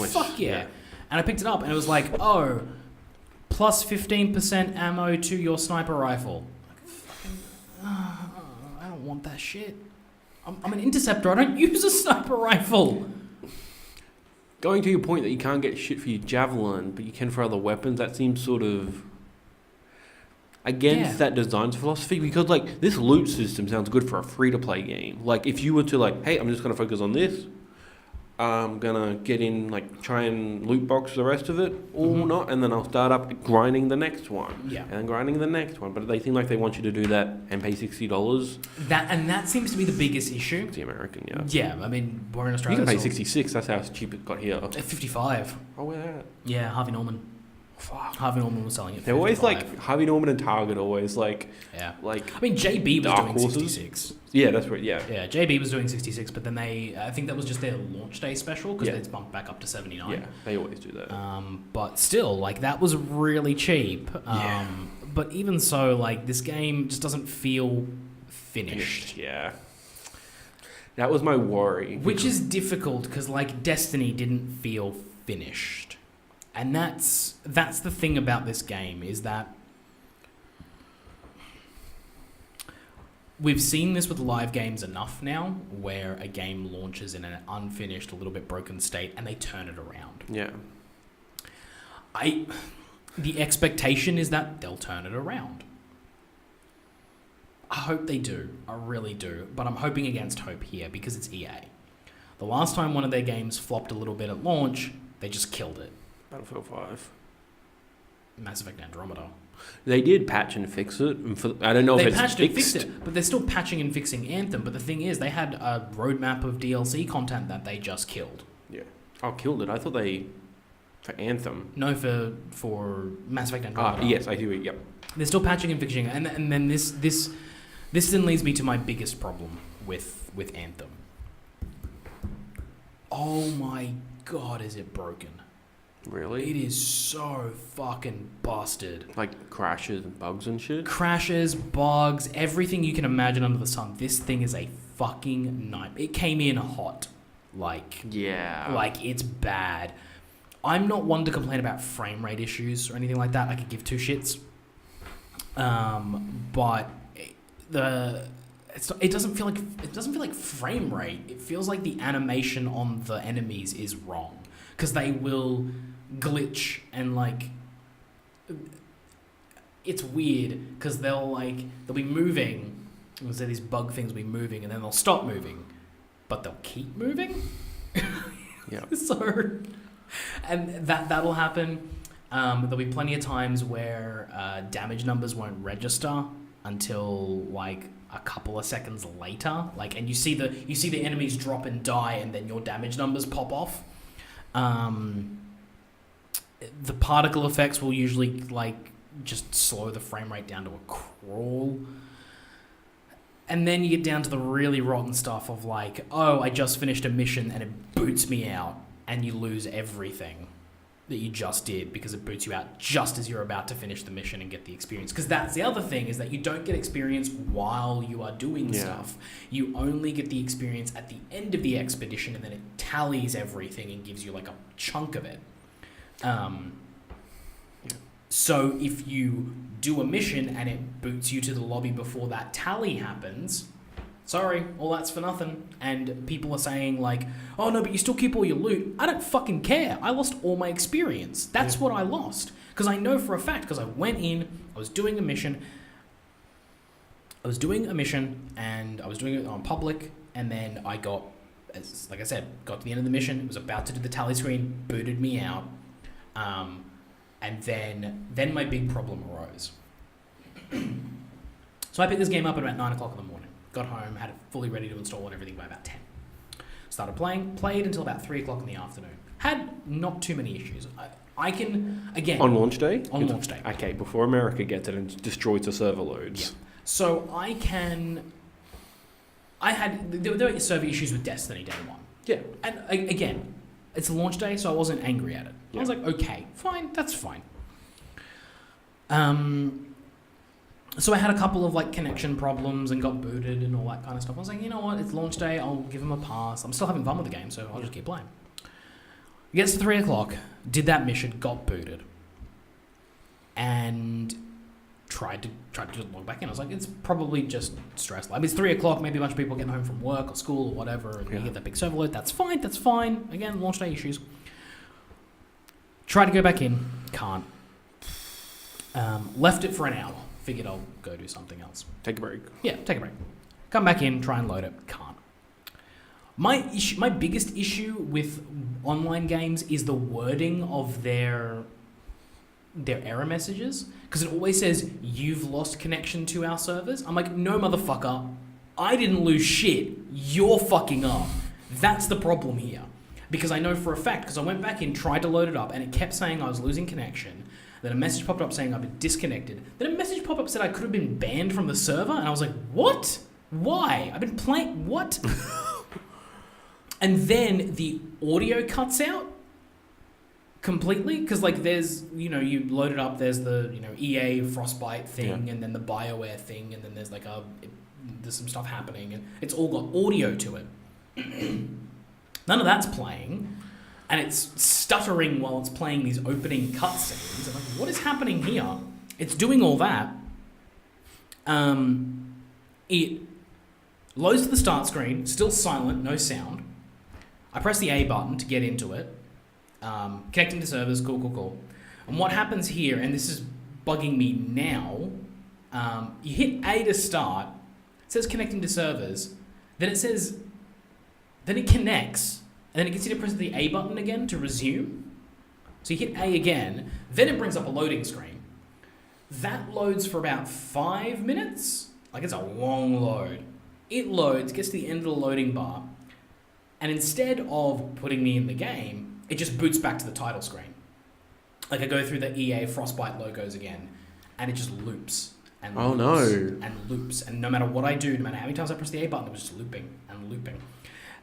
fuck yeah. And I picked it up, and it was like, oh, plus 15% ammo to your sniper rifle. Like, fucking, I don't want that shit. I'm an interceptor. I don't use a sniper rifle. Going to your point that you can't get shit for your javelin, but you can for other weapons, that seems sort of against that design philosophy, because, like, this loot system sounds good for a free-to-play game. Like, if you were to, like, hey, I'm just going to focus on this, I'm going to get in, like, try and loot box the rest of it, or not, and then I'll start up grinding the next one. And then grinding the next one. But they seem like they want you to do that and pay $60. That seems to be the biggest issue. It's the American, Yeah, I mean, we're in Australia. You can pay 66, that's how cheap it got here. 55. Oh, where's that? Yeah, Harvey Norman. Fuck. Harvey Norman was selling it. They're always like Harvey Norman and Target. Always like I mean, JB was doing 66. Yeah, that's right. Yeah, JB was doing 66, but then I think that was just their launch day special, because it's bumped back up to 79. Yeah, they always do that. But still, like, that was really cheap. But even so, like, this game just doesn't feel finished. Yeah. That was my worry. Which is difficult, because, like, Destiny didn't feel finished. And that's the thing about this game, is that we've seen this with live games enough now, where a game launches in an unfinished, a little bit broken state, and they turn it around. Yeah. The expectation is that they'll turn it around. I hope they do. I really do. But I'm hoping against hope here, because it's EA. The last time one of their games flopped a little bit at launch, they just killed it. Battlefield 5. Mass Effect Andromeda. They did patch and fix it. I don't know if it's patched fixed. and fixed it, but they're still patching and fixing Anthem. But the thing is, they had a roadmap of DLC content that they just killed. Yeah. Oh, killed it. I thought they... For Anthem. No, for Mass Effect Andromeda. Yes, I hear it. Yep. They're still patching and fixing it. And then this then leads me to my biggest problem with Anthem. Oh my god, is it broken? Really? It is so fucking busted. Like crashes and bugs and shit? Crashes, bugs, everything you can imagine under the sun. This thing is a fucking nightmare. It came in hot. Yeah. Like, it's bad. I'm not one to complain about frame rate issues or anything like that. I could give two shits. But it doesn't feel like frame rate. It feels like the animation on the enemies is wrong, because they will glitch and like it's weird because they'll be moving. So these bug things will be moving and then they'll stop moving, but they'll keep moving. Yeah. So, and that'll happen. There'll be plenty of times where damage numbers won't register until like a couple of seconds later. Like, and you see the enemies drop and die, and then your damage numbers pop off. The particle effects will usually like just slow the frame rate down to a crawl. And then you get down to the really rotten stuff of like, oh, I just finished a mission and it boots me out, and you lose everything that you just did because it boots you out just as you're about to finish the mission and get the experience. Because that's the other thing, is that you don't get experience while you are doing stuff. You only get the experience at the end of the expedition, and then it tallies everything and gives you like a chunk of it. So if you do a mission and it boots you to the lobby before that tally happens, sorry, all that's for nothing. And people are saying like, oh no, but you still keep all your loot. I don't fucking care. I lost all my experience. That's what I lost. Because I know for a fact, because I went in, I was doing a mission and I was doing it on public, and then I got, like I said, got to the end of the mission, was about to do the tally screen, booted me out. And then my big problem arose. So I picked this game up at about 9 o'clock in the morning. Got home, had it fully ready to install and everything by about 10. Started played until about 3 o'clock in the afternoon. Had not too many issues. I can, again... On launch day? On launch day. Okay, before America gets it and destroys the server loads. Yeah. So there were server issues with Destiny day one. Yeah. And again, it's a launch day, so I wasn't angry at it. Yeah. I was like, okay, fine, that's fine. So I had a couple of like connection problems and got booted and all that kind of stuff. I was like, you know what, it's launch day, I'll give them a pass. I'm still having fun with the game, so I'll just keep playing. It gets to 3 o'clock, did that mission, got booted, and tried to just log back in. I was like, it's probably just stress. I mean, it's 3 o'clock, maybe a bunch of people getting home from work or school or whatever, and you get that big server load. That's fine. Again, launch day issues. Tried to go back in, can't. Left it for an hour. Figured I'll go do something else. Take a break. Yeah, take a break. Come back in, try and load it. Can't. My biggest issue with online games is the wording of their error messages, because it always says, you've lost connection to our servers. I'm like, no, motherfucker. I didn't lose shit. You're fucking up. That's the problem here. Because I know for a fact, because I went back in, tried to load it up, and it kept saying I was losing connection. Then a message popped up saying I've been disconnected. Then a message popped up said I could have been banned from the server. And I was like, what? Why? I've been playing... What? And then the audio cuts out completely. Because, like, there's... You know, you load it up. There's the, EA Frostbite thing. And then the BioWare thing. And then there's, like, there's some stuff happening. And it's all got audio to it. None of that's playing. And it's stuttering while it's playing these opening cutscenes. I'm like, what is happening here? It's doing all that. It loads to the start screen, still silent, no sound. I press the A button to get into it. Connecting to servers, cool. And what happens here, and this is bugging me now, you hit A to start, it says connecting to servers, then it connects, and then it gets you to press the A button again to resume. So you hit A again, then it brings up a loading screen. That loads for about 5 minutes. Like, it's a long load. It loads, gets to the end of the loading bar, and instead of putting me in the game, it just boots back to the title screen. Like, I go through the EA Frostbite logos again, and it just loops and loops and loops. And no matter what I do, no matter how many times I press the A button, it was just looping and looping.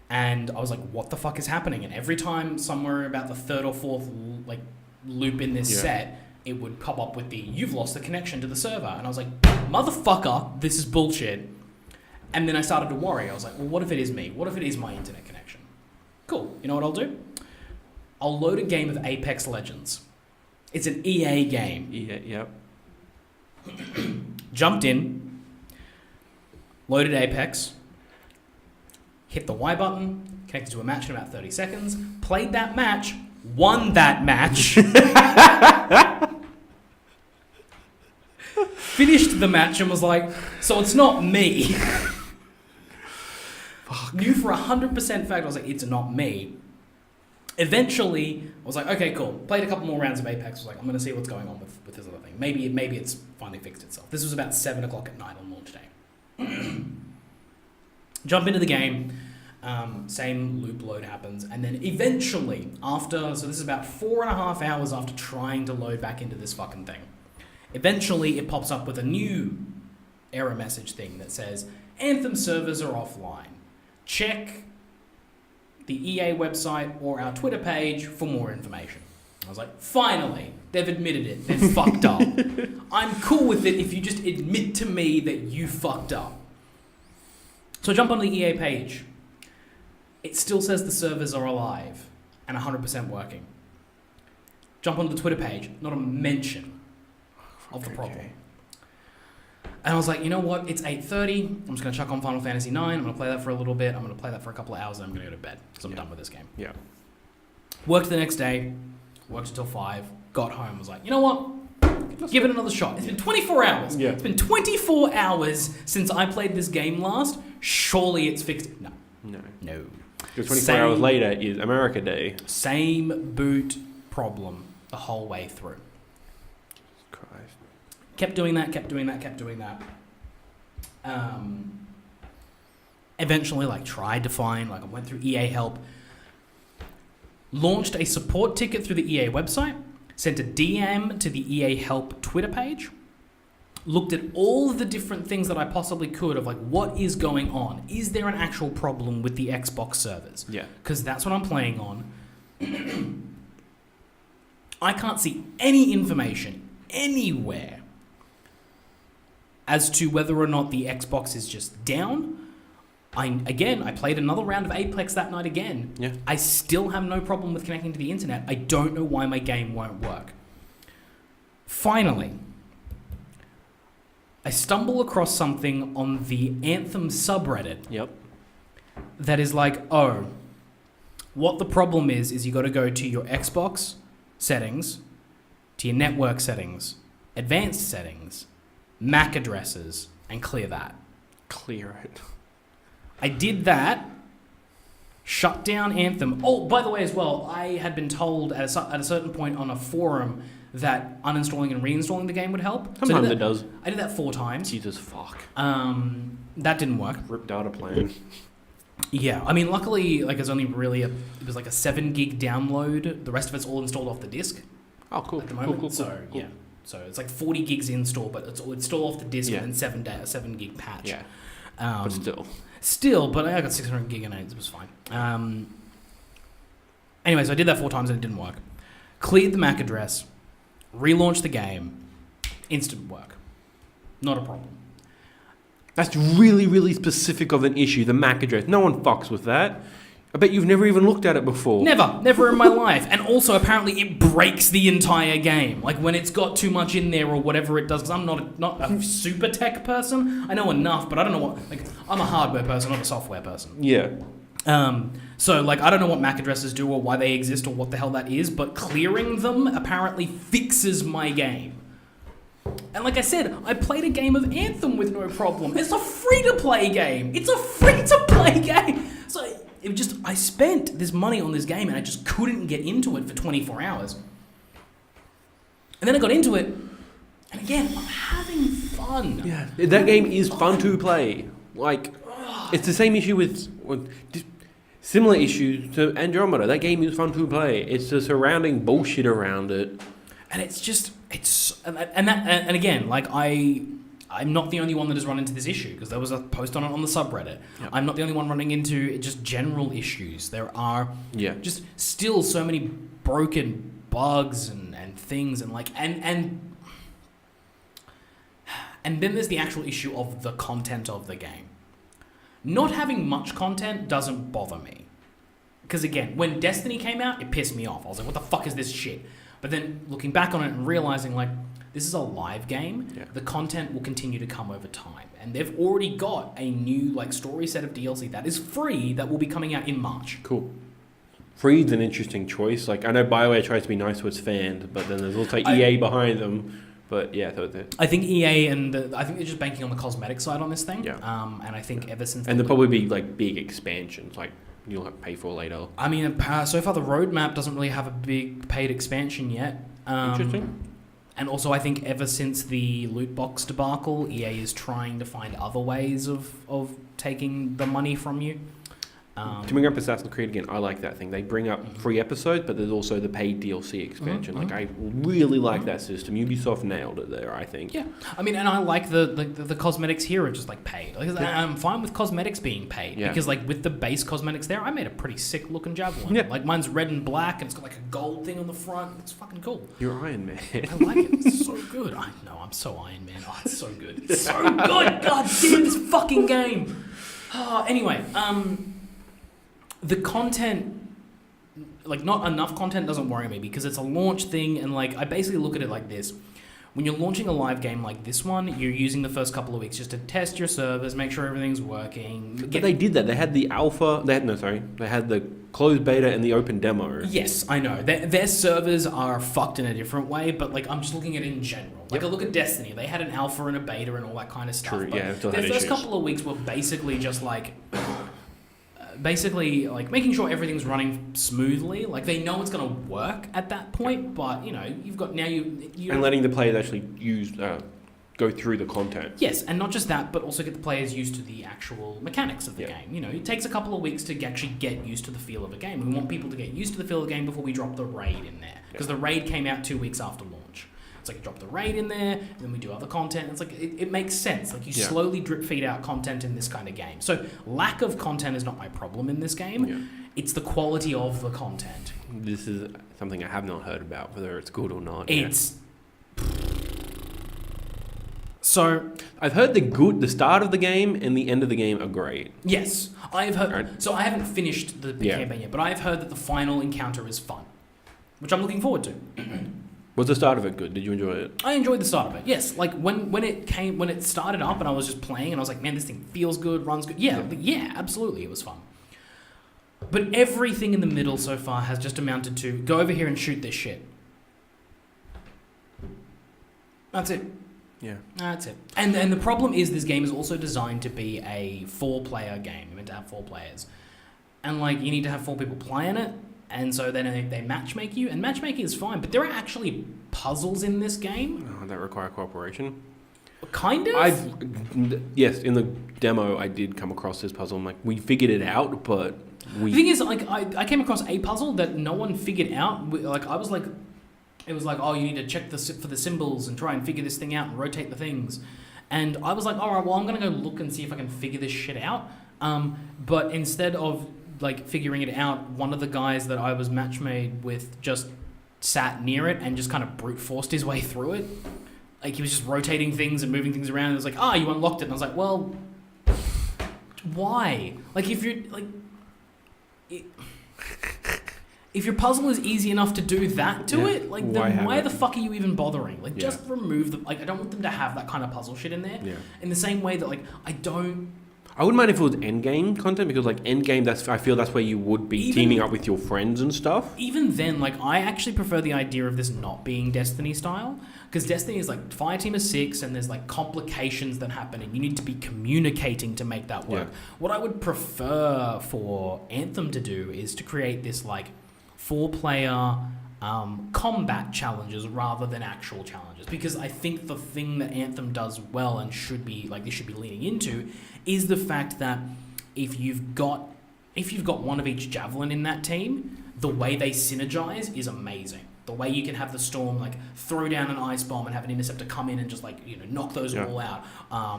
And I was like, what the fuck is happening? And every time somewhere about the third or fourth like loop in this set, it would pop up with the, you've lost the connection to the server. And I was like, motherfucker, this is bullshit. And then I started to worry. I was like, well, what if it is me? What if it is my internet connection? Cool. You know what I'll do? I'll load a game of Apex Legends. It's an EA game. Yep. Jumped in, loaded Apex, hit the Y button, connected to a match in about 30 seconds, played that match, won that match, finished the match and was like, so it's not me. Knew for 100% fact, I was like, it's not me. Eventually, I was like, okay, cool. Played a couple more rounds of Apex. I was like, I'm going to see what's going on with this other thing. Maybe it's finally fixed itself. This was about 7 o'clock at night on launch day. Jump into the game. Same loop load happens. And then eventually, so this is about 4.5 hours after trying to load back into this fucking thing. Eventually, it pops up with a new error message thing that says, Anthem servers are offline. Check the EA website or our Twitter page for more information. I was like, finally, they've admitted it. They've fucked up. I'm cool with it if you just admit to me that you fucked up. So I jump on the EA page. It still says the servers are alive and 100% working. Jump onto the Twitter page, not a mention of the problem. Okay. And I was like, you know what? It's 8:30. I'm just going to chuck on Final Fantasy IX. I'm going to play that for a little bit. I'm going to play that for a couple of hours, and I'm going to go to bed because I'm done with this game. Yeah. Worked the next day. Worked until 5. Got home. Was like, you know what? Give it another shot. It's been 24 hours. Yeah. It's been 24 hours since I played this game last. Surely it's fixed. No. Because 24 hours later is America Day. Same boot problem the whole way through. Christ. Kept doing that. Eventually, tried to find, I went through EA Help, launched a support ticket through the EA website, sent a DM to the EA Help Twitter page, looked at all of the different things that I possibly could of, what is going on? Is there an actual problem with the Xbox servers? Yeah. Because that's what I'm playing on. I can't see any information anywhere as to whether or not the Xbox is just down. I played another round of Apex that night again. Yeah. I still have no problem with connecting to the internet. I don't know why my game won't work. Finally, I stumble across something on the Anthem subreddit. Yep. That is what the problem is you got to go to your Xbox settings, to your network settings, advanced settings, MAC addresses, and clear that. Clear it. I did that, shut down Anthem. Oh, by the way, as well, I had been told at a certain point on a forum that uninstalling and reinstalling the game would help. Sometimes it does. I did that 4 times. Jesus fuck. That didn't work. Rip data plan. Yeah, I mean, luckily, it's only really it was a 7 gig download. The rest of it's all installed off the disk. Oh, cool. At the moment, Cool. Yeah. So it's 40 gigs install, but it's still off the disk Yeah. and then 7 gig patch. Yeah. But But I got 600 gig and it was fine. Anyway, so I did that 4 times and it didn't work. Cleared the MAC address, relaunched the game, instant work. Not a problem. That's really, really specific of an issue, the MAC address. No one fucks with that. I bet you've never even looked at it before. Never in my life. And also, apparently, it breaks the entire game. When it's got too much in there or whatever it does. Because I'm not a super tech person. I know enough, but I don't know what... I'm a hardware person, not a software person. Yeah. So, I don't know what MAC addresses do or why they exist or what the hell that is, but clearing them apparently fixes my game. And like I said, I played a game of Anthem with no problem. It's a free-to-play game. So... I spent this money on this game and I just couldn't get into it for 24 hours. And then I got into it, and again, I'm having fun. Yeah, that game is fun to play. It's the same issue with similar issues to Andromeda. That game is fun to play. It's the surrounding bullshit around it. And it's just, and again, I'm not the only one that has run into this issue, because there was a post on it on the subreddit. Yep. I'm not the only one running into just general issues. There are just still so many broken bugs and things, and like and then there's the actual issue of the content of the game. Not having much content doesn't bother me, because again, when Destiny came out, it pissed me off. I was like, what the fuck is this shit? But then looking back on it and realizing, like, this is a live game. Yeah. The content will continue to come over time. And they've already got a new, like, story set of DLC that is free that will be coming out in March. Cool. Free's an interesting choice. Like, I know BioWare tries to be nice to its fans, but then there's also EA behind them. But yeah, I think EA I think they're just banking on the cosmetic side on this thing. Yeah. And I think ever since... And there'll probably be, like, big expansions, like, you'll have to pay for later. I mean, so far the roadmap doesn't really have a big paid expansion yet. Interesting. And also, I think ever since the loot box debacle, EA is trying to find other ways of taking the money from you. To bring up Assassin's Creed again, I like that thing. They bring up free episodes, but there's also the paid DLC expansion. Like, I really like that system. Ubisoft nailed it there, I think. Yeah, I mean, and I like the cosmetics here are just like paid. Like, I'm fine with cosmetics being paid because, like, with the base cosmetics there, I made a pretty sick looking javelin. Yeah. Like, mine's red and black, and it's got like a gold thing on the front. It's fucking cool. You're Iron Man. I like it. It's so good. I know. I'm so Iron Man. Oh, it's so good. It's so good. God damn this fucking game. Anyway, the content, like, not enough content doesn't worry me, because it's a launch thing, and like, I basically look at it like this. When you're launching a live game like this one, you're using the first couple of weeks just to test your servers, make sure everything's working. But they did that. They had the alpha, they had the closed beta and the open demo. Yes, I know. Their servers are fucked in a different way, but like, I'm just looking at it in general. Like, I look at Destiny, they had an alpha and a beta and all that kind of stuff. True, but yeah, still their had first issues. couple of weeks were basically just like... basically, like, making sure everything's running smoothly. Like, they know it's going to work at that point, but, you know, you've got now you and letting the players actually go through the content. Yes, and not just that, but also get the players used to the actual mechanics of the game. You know, it takes a couple of weeks to actually get used to the feel of a game. We want people to get used to the feel of the game before we drop the raid in there, because the raid came out 2 weeks after launch. It's like you drop the raid in there, and then we do other content. It's like, it makes sense. Like, you slowly drip feed out content in this kind of game. So lack of content is not my problem in this game. Yeah. It's the quality of the content. This is something I have not heard about, whether it's good or not. It's... So... I've heard the start of the game and the end of the game are great. Yes. I've heard... Right. So I haven't finished the campaign yet, but I've heard that the final encounter is fun, which I'm looking forward to. Was the start of it good? Did you enjoy it? I enjoyed the start of it, yes. Like, when it started up and I was just playing and I was like, man, this thing feels good, runs good. Yeah, absolutely, it was fun. But everything in the middle so far has just amounted to, go over here and shoot this shit. That's it. Yeah. That's it. And the problem is, this game is also designed to be a 4-player game. You're meant to have 4 players. And, like, you need to have 4 people playing it. And so then they matchmake you, and matchmaking is fine, but there are actually puzzles in this game. Oh, that require cooperation? Kind of? Yes, in the demo I did come across this puzzle. I'm like, we figured it out, but we... The thing is, like, I came across a puzzle that no one figured out. Like, I was like... It was like, oh, you need to check for the symbols and try and figure this thing out and rotate the things. And I was like, all right, well, I'm going to go look and see if I can figure this shit out. But instead of... like, figuring it out, one of the guys that I was matchmade with just sat near it and just kind of brute forced his way through it. Like, he was just rotating things and moving things around, and it was like, you unlocked it. And I was like, well, why? Like, if you're, like... If your puzzle is easy enough to do that to it, like, then why the fuck are you even bothering? Like, just remove them. Like, I don't want them to have that kind of puzzle shit in there. Yeah. In the same way that, like, I wouldn't mind if it was endgame content, because, like, endgame, I feel that's where you would be teaming up with your friends and stuff. Even then, like, I actually prefer the idea of this not being Destiny style, because Destiny is like fire team of 6, and there's like complications that happen, and you need to be communicating to make that work. Yeah. What I would prefer for Anthem to do is to create this like 4-player combat challenges rather than actual challenges, because I think the thing that Anthem does well and should be leaning into is the fact that if you've got one of each javelin in that team, the way they synergize is amazing. The way you can have the Storm like throw down an ice bomb and have an Interceptor come in and just like knock those all out,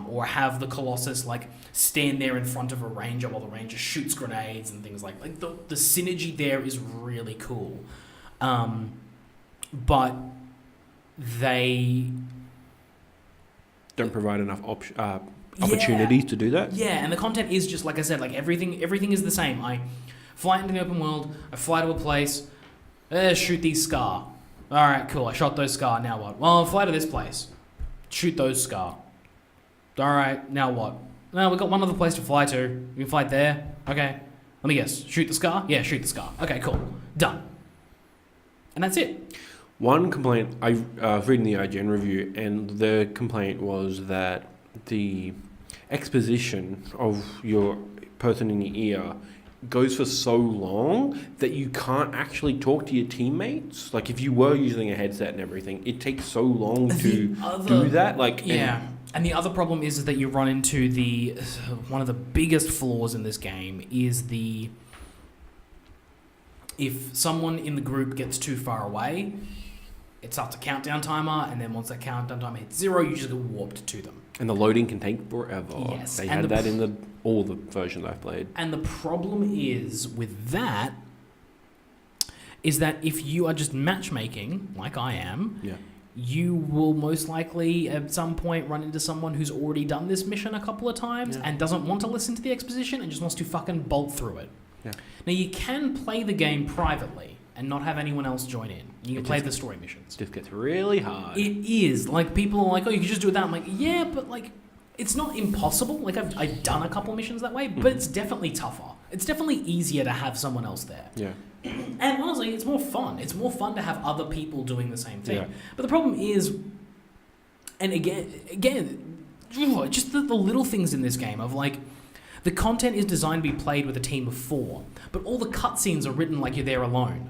or have the Colossus like stand there in front of a Ranger while the Ranger shoots grenades and things like the synergy there is really cool, but they don't provide enough opportunities to do that. Yeah, and the content is just like I said, like everything is the same. I fly into the open world, I fly to a place. Shoot these Scar. Alright, cool. I shot those Scar. Now what? Well, I'll fly to this place. Shoot those Scar. Alright, now what? No, we've got one other place to fly to. We can fly there. Okay. Let me guess. Shoot the Scar? Yeah, shoot the Scar. Okay, cool. Done. And that's it. One complaint, I was reading the IGN review, and the complaint was that the exposition of your person in your ear goes for so long that you can't actually talk to your teammates. Like if you were using a headset and everything, it takes so long to do that. Like and the other problem is that you run into one of the biggest flaws in this game is if someone in the group gets too far away, it starts a countdown timer, and then once that countdown timer hits 0, you just get warped to them. And the loading can take forever. Yes. They had that in all the versions I've played. And the problem is with that is that if you are just matchmaking, like I am, you will most likely at some point run into someone who's already done this mission a couple of times and doesn't want to listen to the exposition and just wants to fucking bolt through it. Yeah. Now, you can play the game privately and not have anyone else join in. You can play the story missions. It just gets really hard. It is. Like, people are like, oh, you can just do it that. I'm like, yeah, but, like, it's not impossible. Like, I've done a couple missions that way, but it's definitely tougher. It's definitely easier to have someone else there. Yeah. And honestly, it's more fun. It's more fun to have other people doing the same thing. Yeah. But the problem is, and again, just the little things in this game of, like, the content is designed to be played with a team of 4, but all the cutscenes are written like you're there alone.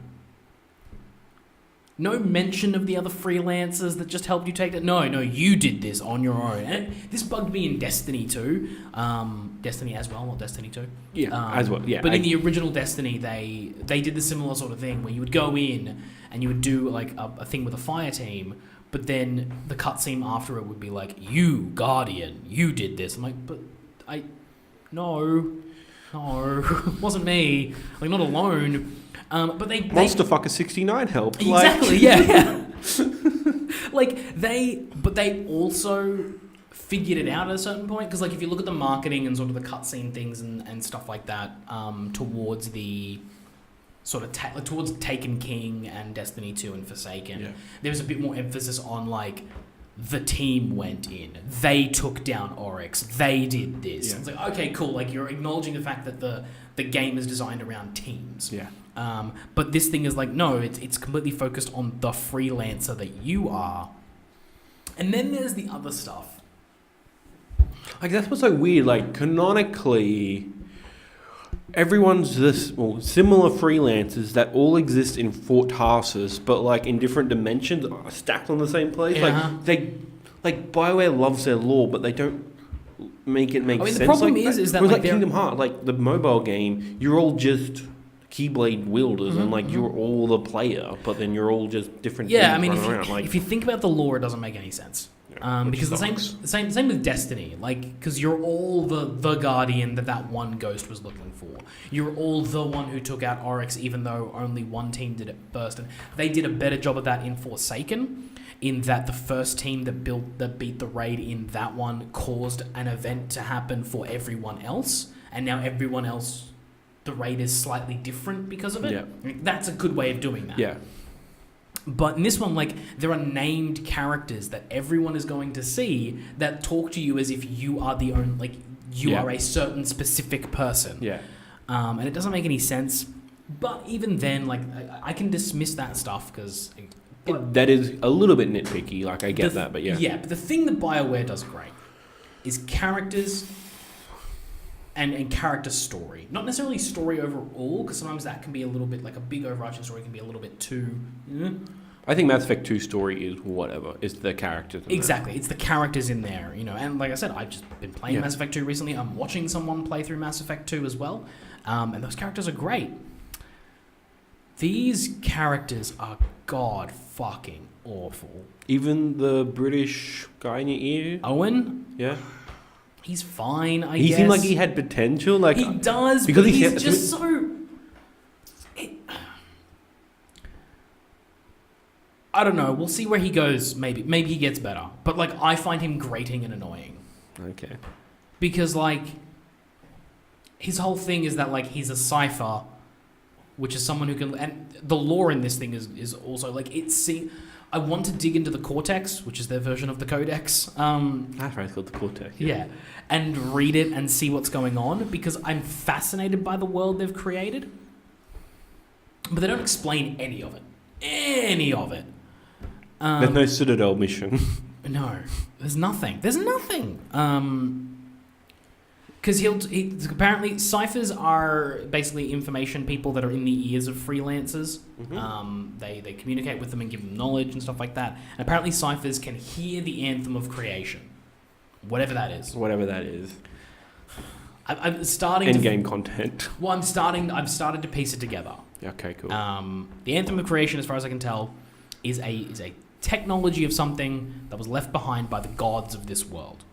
No mention of the other freelancers that just helped you take it. No, you did this on your own. And this bugged me in Destiny 2. Destiny as well, not Destiny 2. Yeah, as well, yeah. But in the original Destiny, they did the similar sort of thing where you would go in and you would do like a thing with a fire team, but then the cutscene after it would be like, you, Guardian, you did this. I'm like, but No, it wasn't me. Like, not alone. But they Monster Fucker 69 helped. Exactly. Yeah. But they also figured it out at a certain point, because like if you look at the marketing and sort of the cutscene things and stuff like that, towards the sort of towards Taken King and Destiny 2 and Forsaken, there was a bit more emphasis on like, the team went in, they took down Oryx, they did this. It's like, okay, cool. Like, you're acknowledging the fact that the game is designed around teams. Yeah. But this thing is like, no, it's completely focused on the freelancer that you are. And then there's the other stuff. Like, that's what's so weird. Like, canonically, everyone's similar freelancers that all exist in 4 tasks, but like in different dimensions, stacked on the same place. Like BioWare loves their lore, but they don't make it make sense. The problem is that like Kingdom Hearts, like the mobile game, you're all just Keyblade wielders, and like you're all the player, but then you're all just different. Yeah, I mean, if you think about the lore, it doesn't make any sense. Because the same with Destiny, like, because you're all the Guardian that one ghost was looking for. You're all the one who took out Oryx, even though only one team did it first. And they did a better job of that in Forsaken, in that the first team that beat the raid in that one caused an event to happen for everyone else, and now everyone else, the raid is slightly different because of it. Yeah. I mean, that's a good way of doing that. Yeah. But in this one, like, there are named characters that everyone is going to see that talk to you as if you are the only, like, you are a certain specific person. Yeah. And it doesn't make any sense. But even then, like, I can dismiss that stuff because... that is a little bit nitpicky, like, I get that, but yeah. Yeah, but the thing that BioWare does great is characters and character story. Not necessarily story overall, because sometimes that can be a little bit, like, a big overarching story can be a little bit too... I think Mass Effect 2 story is whatever. It's the characters in Exactly. It's the characters in there, you know. And like I said, I've just been playing Mass Effect 2 recently. I'm watching someone play through Mass Effect 2 as well. And those characters are great. These characters are god fucking awful. Even the British guy in your ear? Owen, Yeah. he's fine, I He guess. seemed like he had potential. Like he does, because but he he's just so... I don't know. We'll see where he goes, maybe. Maybe he gets better. But, like, I find him grating and annoying. Okay. Because, like, his whole thing is that, like, he's a cipher, which is someone who can... And the lore in this thing is also, like, I want to dig into the Cortex, which is their version of the Codex. That's right, it's called the Cortex. Yeah. And read it and see what's going on, because I'm fascinated by the world they've created. But they don't explain any of it. Any of it. There's no Citadel mission. No, there's nothing. There's nothing. Because apparently ciphers are basically information people that are in the ears of freelancers. Mm-hmm. They communicate with them and give them knowledge and stuff like that. And apparently ciphers can hear the anthem of creation, whatever that is. Whatever that is. I'm starting. Endgame content. Well, I've started to piece it together. Okay, cool. The anthem of creation, as far as I can tell, is a technology of something that was left behind by the gods of this world.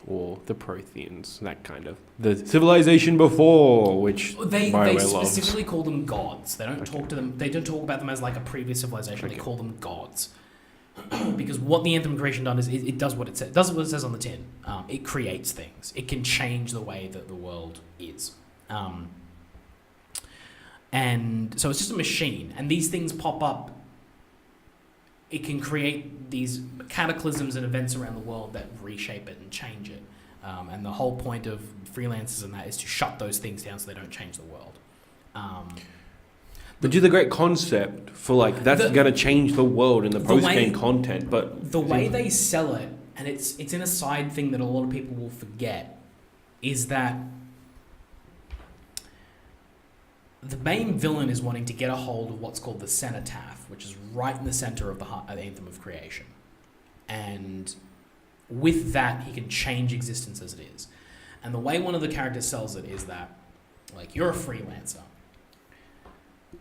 Or the Protheans, that kind of. The civilization before, which they BioWare specifically loves. call them gods. They don't talk to them. They don't talk about them as like a previous civilization. Okay. They call them gods. Because what the anthem of creation does is it does what it says. It does what it says on the tin. It creates things. It can change the way that the world is. And so it's just a machine. And these things pop up. It can create these cataclysms and events around the world that reshape it and change it. And the whole point of freelancers and that is to shut those things down so they don't change the world. But do the great concept for like that's going to change the world in the post-game content, but the way they sell it, and it's in a side thing that a lot of people will forget, is that the main villain is wanting to get a hold of what's called the cenotaph, which is right in the center of the Anthem of Creation. And with that, he can change existence as it is. And the way one of the characters sells it is that, like, you're a freelancer.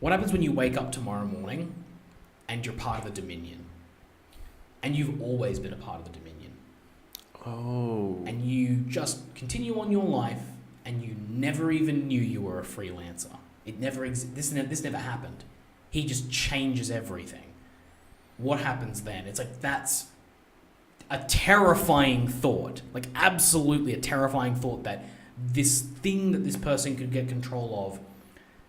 What happens when you wake up tomorrow morning and you're part of the Dominion? And you've always been a part of the Dominion. Oh. And you just continue on your life and you never even knew you were a freelancer. It never this never happened. He just changes everything. What happens then? It's like, that's a terrifying thought. Like, absolutely a terrifying thought that this thing that this person could get control of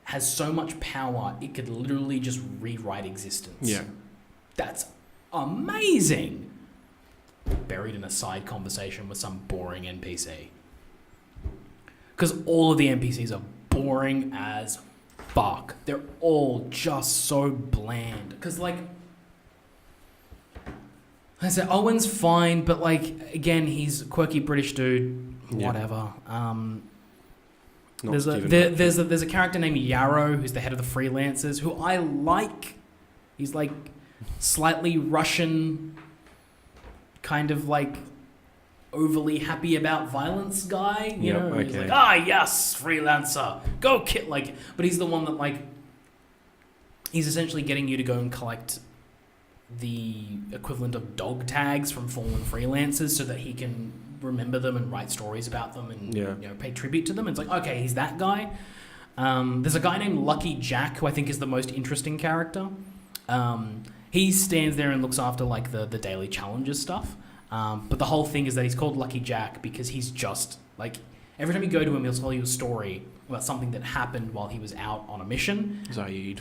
has so much power, it could literally just rewrite existence. Yeah. That's amazing. Buried in a side conversation with some boring NPC. Because all of the NPCs are boring as fuck. They're all just so bland. Because, like, I said, Owen's fine, but, like, again, he's a quirky British dude. Yeah. Whatever. Not There's a character named Yarrow, who's the head of the freelancers, who I like. He's, like, slightly Russian, kind of, like, overly happy about violence guy, you know? He's like, yes, freelancer, go kill, like, but he's the one that, like, he's essentially getting you to go and collect the equivalent of dog tags from fallen freelancers so that he can remember them and write stories about them and you know, pay tribute to them. It's like, okay, he's that guy. There's a guy named Lucky Jack who I think is the most interesting character. He stands there and looks after, like, the daily challenges stuff. But the whole thing is that he's called Lucky Jack because he's just, like, every time you go to him, he'll tell you a story about something that happened while he was out on a mission. Zaid.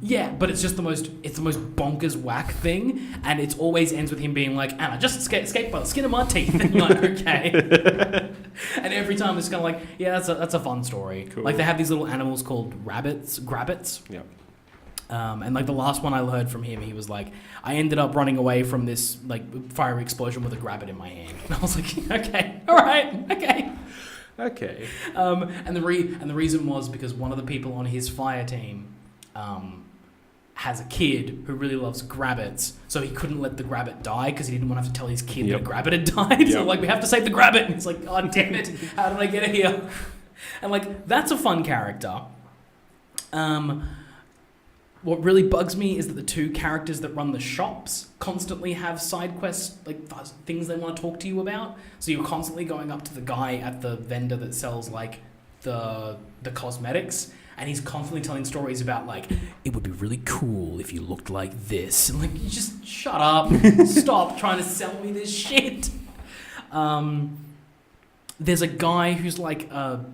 Yeah, but it's the most bonkers whack thing, and it always ends with him being like, and I just escaped by the skin of my teeth. And you're like, okay. And every time it's kind of like, yeah, that's a fun story. Cool. Like, they have these little animals called grabbits. Yeah. And, like, the last one I heard from him, he was like, I ended up running away from this, like, fiery explosion with a grabbit in my hand. And I was like, okay, all right, okay. Okay. And the reason was because one of the people on his fire team has a kid who really loves grabbits, so he couldn't let the grabbit die because he didn't want to have to tell his kid that a grabbit had died. So, like, we have to save the grabbit. And it's like, God damn it, how did I get here? And, like, that's a fun character. what really bugs me is that the two characters that run the shops constantly have side quests, like things they want to talk to you about. So you're constantly going up to the guy at the vendor that sells like the cosmetics, and he's constantly telling stories about like, it would be really cool if you looked like this. And like, you just shut up, stop trying to sell me this shit. There's a guy who's like a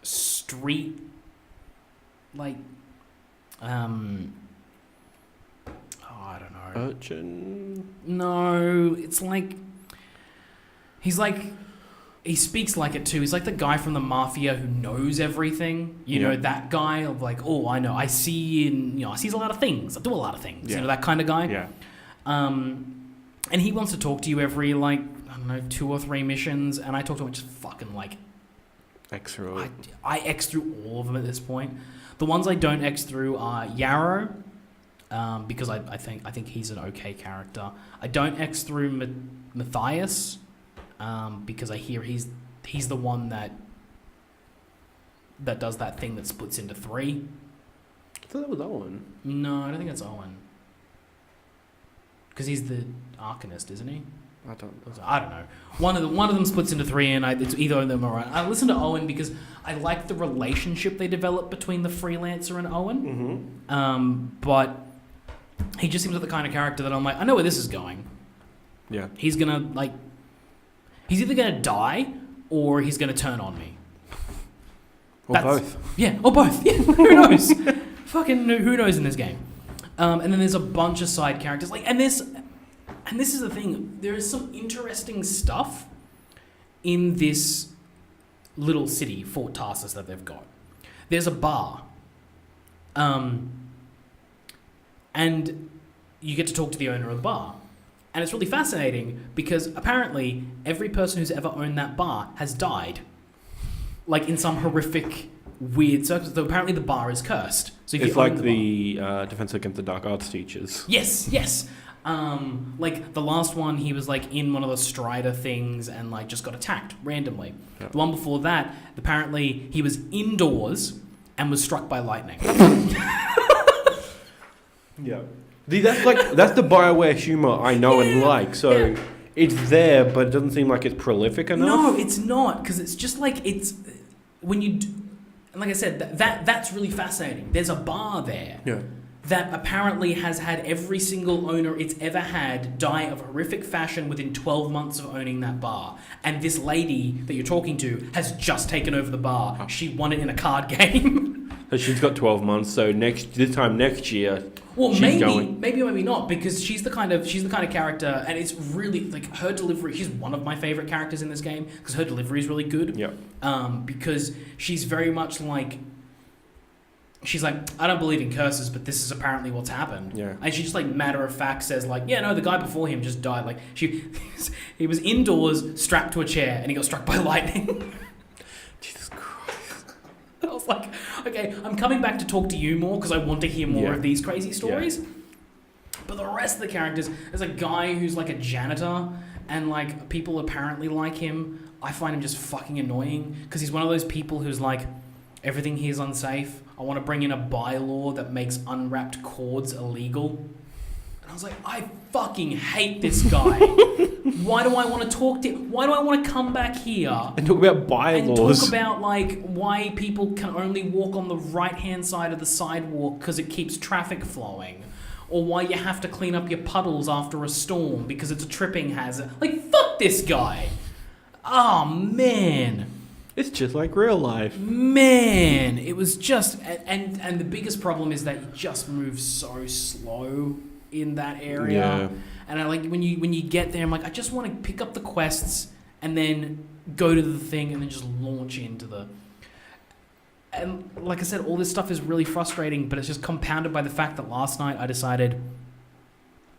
street, like, I don't know. Urchin? No, it's like, he speaks like it too. He's like the guy from the mafia who knows everything. You know, that guy of like, oh, I know, I see a lot of things. I do a lot of things. You know, that kind of guy. Yeah. And he wants to talk to you every, like, I don't know, 2 or 3 missions, and I talk to him just fucking like... X through it. I X through all of them at this point. The ones I don't X through are Yarrow, because I think he's an okay character. I don't X through Matthias, because I hear he's the one that does that thing that splits into 3. I thought that was Owen. No, I don't think it's Owen. Because he's the Arcanist, isn't he? I don't know. One of them splits into 3, and it's either of them or I listen to Owen because I like the relationship they develop between the freelancer and Owen. Mm-hmm. But he just seems like the kind of character that I'm like, I know where this is going. Yeah. He's either gonna die or he's gonna turn on me. Or both. Yeah, or both. Yeah, who knows? Fucking who knows in this game. And then there's a bunch of side characters, like, and this is the thing. There is some interesting stuff in this little city, Fort Tarsus, that they've got. There's a bar, and you get to talk to the owner of the bar, and it's really fascinating because apparently every person who's ever owned that bar has died, like in some horrific, weird circumstances. So apparently the bar is cursed. So if it's you like own the Defense Against the Dark Arts teachers. Yes. Like the last one, he was like in one of the Strider things and like just got attacked randomly. Yeah. The one before that, apparently he was indoors and was struck by lightning. Yeah. That's the BioWare humor I know and like. So it's there, but it doesn't seem like it's prolific enough. No, it's not, because it's just like it's when you. And like I said, that's really fascinating. There's a bar there. Yeah. That apparently has had every single owner it's ever had die of horrific fashion within 12 months of owning that bar. And this lady that you're talking to has just taken over the bar. Oh. She won it in a card game. So she's got 12 months, so this time next year, well, she's maybe going. Maybe not, because she's the kind of character, and it's really, like, her delivery, she's one of my favorite characters in this game, because her delivery is really good. Yeah. Because she's very much like, she's like, I don't believe in curses, but this is apparently what's happened. Yeah. And she just like matter of fact says like, yeah, no, the guy before him just died. Like he was indoors strapped to a chair and he got struck by lightning. Jesus Christ. I was like, okay, I'm coming back to talk to you more because I want to hear more of these crazy stories. Yeah. But the rest of the characters, there's a guy who's like a janitor and like people apparently like him. I find him just fucking annoying because he's one of those people who's like, everything here is unsafe. I want to bring in a bylaw that makes unwrapped cords illegal. And I was like, I fucking hate this guy. Why do I want to talk to him? Why do I want to come back here and talk about bylaws? And talk about like why people can only walk on the right-hand side of the sidewalk because it keeps traffic flowing. Or why you have to clean up your puddles after a storm because it's a tripping hazard. Like, fuck this guy. Oh, man. It's just like real life. Man, it was just... And the biggest problem is that you just move so slow in that area. Yeah. And I like when you get there, I'm like, I just want to pick up the quests and then go to the thing and then just launch into the... And like I said, all this stuff is really frustrating, but it's just compounded by the fact that last night I decided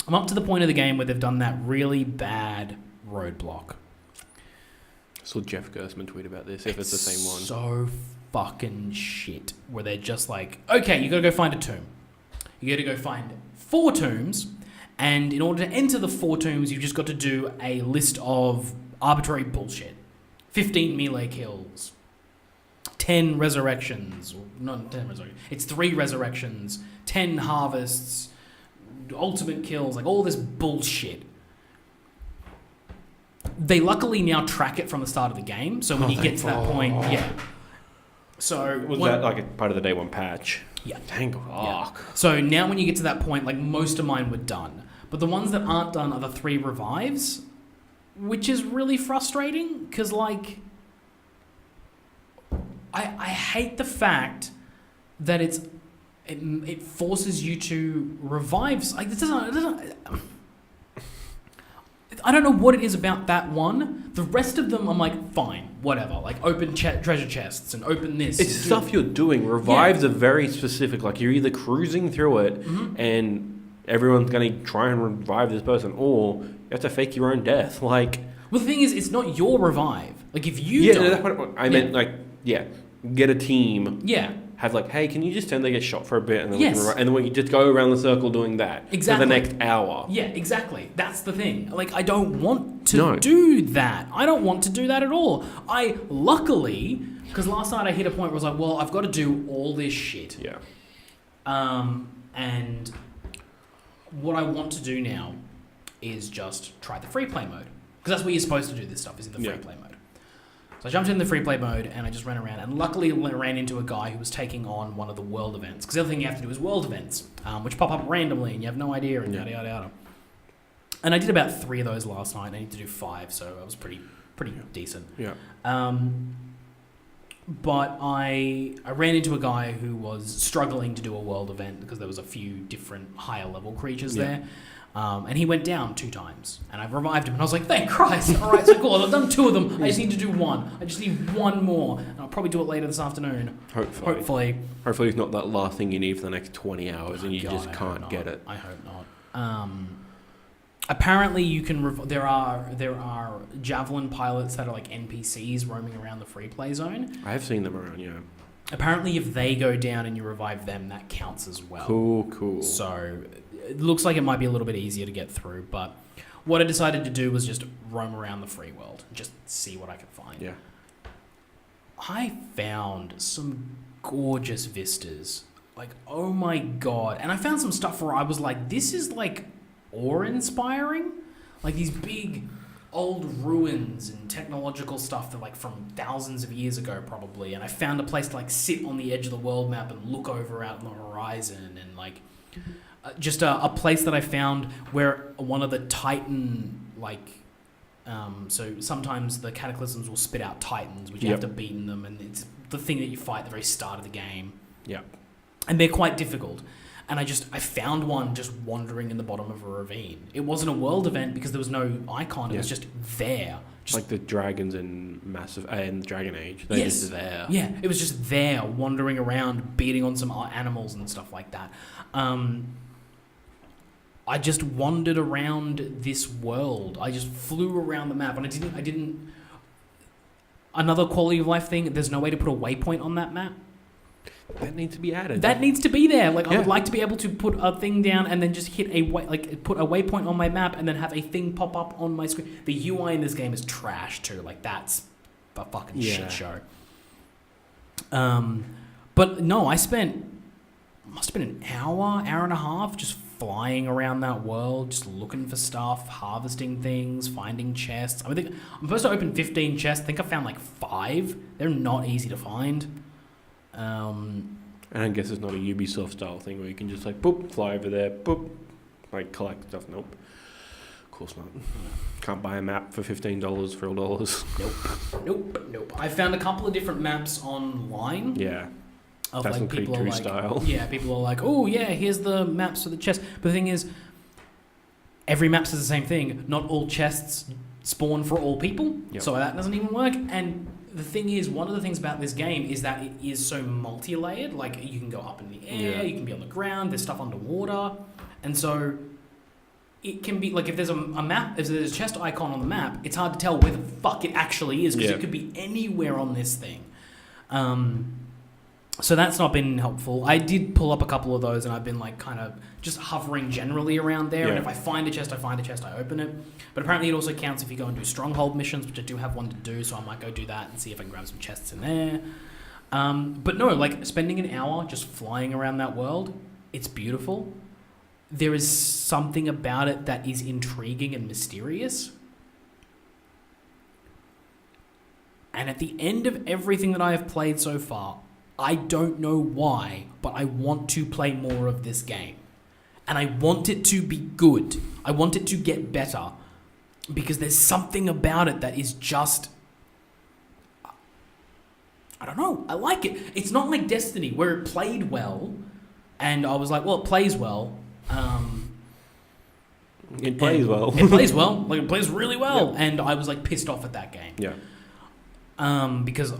I'm up to the point of the game where they've done that really bad roadblock. I saw Jeff Gersman tweet about this, if it's the same one. So fucking shit. Where they're just like, okay, you gotta go find a tomb. You gotta go find 4 tombs, and in order to enter the 4 tombs, you've just got to do a list of arbitrary bullshit. 15 melee kills. 10 resurrections. Not 10 resurrections. It's 3 resurrections, 10 harvests, ultimate kills, like all this bullshit. They luckily now track it from the start of the game, so when you get to that point, yeah. So was that like a part of the day one patch? Yeah. Thank fuck. Yeah. So now when you get to that point, like most of mine were done. But the ones that aren't done are the 3 revives, which is really frustrating because, like, I hate the fact that it forces you to revive. Like, it doesn't. I don't know what it is about that one. The rest of them, I'm like, fine, whatever. Like, open treasure chests and open this. It's stuff you're doing. Revives are very specific. Like, you're either cruising through it and everyone's going to try and revive this person, or you have to fake your own death. Like, well, the thing is, it's not your revive. Like, if you die... that's what I meant, like, get a team. Yeah. Have like, hey, can you just stand there, get shot for a bit, and then Yes. and then we just go around the circle doing that Exactly. for the next hour. Yeah, exactly. That's the thing. Like, I don't want to do that. I don't want to do that at all. Luckily, because last night I hit a point where I was like, well, I've got to do all this shit. Yeah. And what I want to do now is just try the free play mode. Because that's where you're supposed to do this stuff, is in the free play mode. So I jumped in the free play mode and I just ran around, and luckily I ran into a guy who was taking on one of the world events. Because the other thing you have to do is world events, which pop up randomly and you have no idea and yada yada yada. And I did about 3 of those last night. I need to do 5, so I was pretty decent. Yeah. But I ran into a guy who was struggling to do a world event because there was a few different higher level creatures there. And he went down 2 times, and I revived him, and I was like, thank Christ. All right, so cool. I've done 2 of them. I just need to do 1. I just need 1 more, and I'll probably do it later this afternoon. Hopefully it's not that last thing you need for the next 20 hours, and you just can't get it. I hope not. Apparently, you can. There are javelin pilots that are like NPCs roaming around the free play zone. I have seen them around, yeah. Apparently, if they go down and you revive them, that counts as well. Cool. So it looks like it might be a little bit easier to get through, but what I decided to do was just roam around the free world, just see what I could find. Yeah. I found some gorgeous vistas. Like, oh my god. And I found some stuff where I was like, this is like awe-inspiring. Like these big old ruins and technological stuff that like from thousands of years ago probably. And I found a place to like sit on the edge of the world map and look over out on the horizon, and like just a place that I found where one of the Titan, like, so sometimes the cataclysms will spit out Titans, which you have to beat in them, and it's the thing that you fight at the very start of the game. Yeah. And they're quite difficult. And I found one just wandering in the bottom of a ravine. It wasn't a world event because there was no icon. It was just there. Just like the dragons in in Dragon Age. They're just there. Yeah, it was just there, wandering around, beating on some animals and stuff like that. I just wandered around this world. I just flew around the map, and I didn't. Another quality of life thing. There's no way to put a waypoint on that map. That needs to be added. That needs to be there. Like, I would like to be able to put a thing down and then just hit put a waypoint on my map and then have a thing pop up on my screen. The UI in this game is trash too. Like, that's a fucking shit show. But no, must have been an hour and a half just flying around that world, just looking for stuff, harvesting things, finding chests. I'm supposed to open 15 chests. I think I found like 5. They're not easy to find. And I guess it's not a Ubisoft style thing where you can just like boop, fly over there, boop, like collect stuff. Nope. Of course not. Can't buy a map for $15 for $4. Nope. I found a couple of different maps online. Yeah. Of that's like people are like, style. Yeah, people are like, oh yeah, here's the maps for the chests. But the thing is, every map says the same thing. Not all chests spawn for all people, so that doesn't even work. And the thing is, one of the things about this game is that it is so multi-layered. Like, you can go up in the air, you can be on the ground, there's stuff underwater. And so it can be, like, if there's a map, if there's a chest icon on the map, it's hard to tell where the fuck it actually is, because it could be anywhere on this thing. So that's not been helpful. I did pull up a couple of those, and I've been, like, kind of just hovering generally around there. And if I find a chest, I open it. But apparently it also counts if you go and do stronghold missions, which I do have one to do, so I might go do that and see if I can grab some chests in there. But no, like, spending an hour just flying around that world, It's beautiful. There is something about it that is intriguing and mysterious. And at the end of everything that I have played so far, I don't know why, but I want to play more of this game. And I want it to be good. I want it to get better. Because there's something about it that is just... I don't know. I like it. It's not like Destiny, where it played well, and I was like, well, it plays well. It plays well. It plays well. Like, it plays really well. Yeah. And I was, like, pissed off at that game. Yeah. Because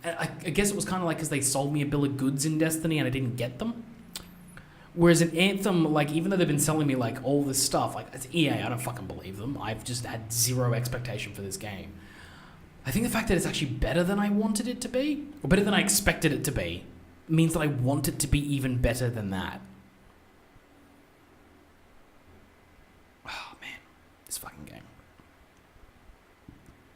I guess it was kind of like because they sold me a bill of goods in Destiny and I didn't get them. Whereas in Anthem, like, even though they've been selling me, like, all this stuff, like, it's EA, I don't fucking believe them. I've just had zero expectation for this game. I think the fact that it's actually better than I wanted it to be, or better than I expected it to be, means that I want it to be even better than that. Oh, man. This fucking game.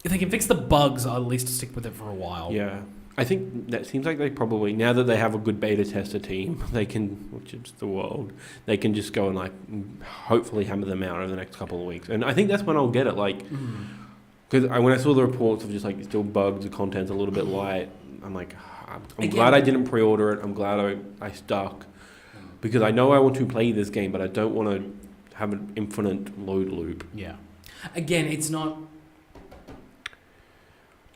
If they can fix the bugs, I'll at least stick with it for a while. Yeah. I think that seems like they probably, now that they have a good beta tester team, they can, which is the world, they can just go and, like, hopefully hammer them out over the next couple of weeks. And I think that's when I'll get it, like, because when I saw the reports of just, like, still bugs, the content's a little bit light, I'm like, I'm glad I didn't pre-order it, I'm glad I stuck, because I know I want to play this game, but I don't want to have an infinite load loop. Yeah. Again, it's not...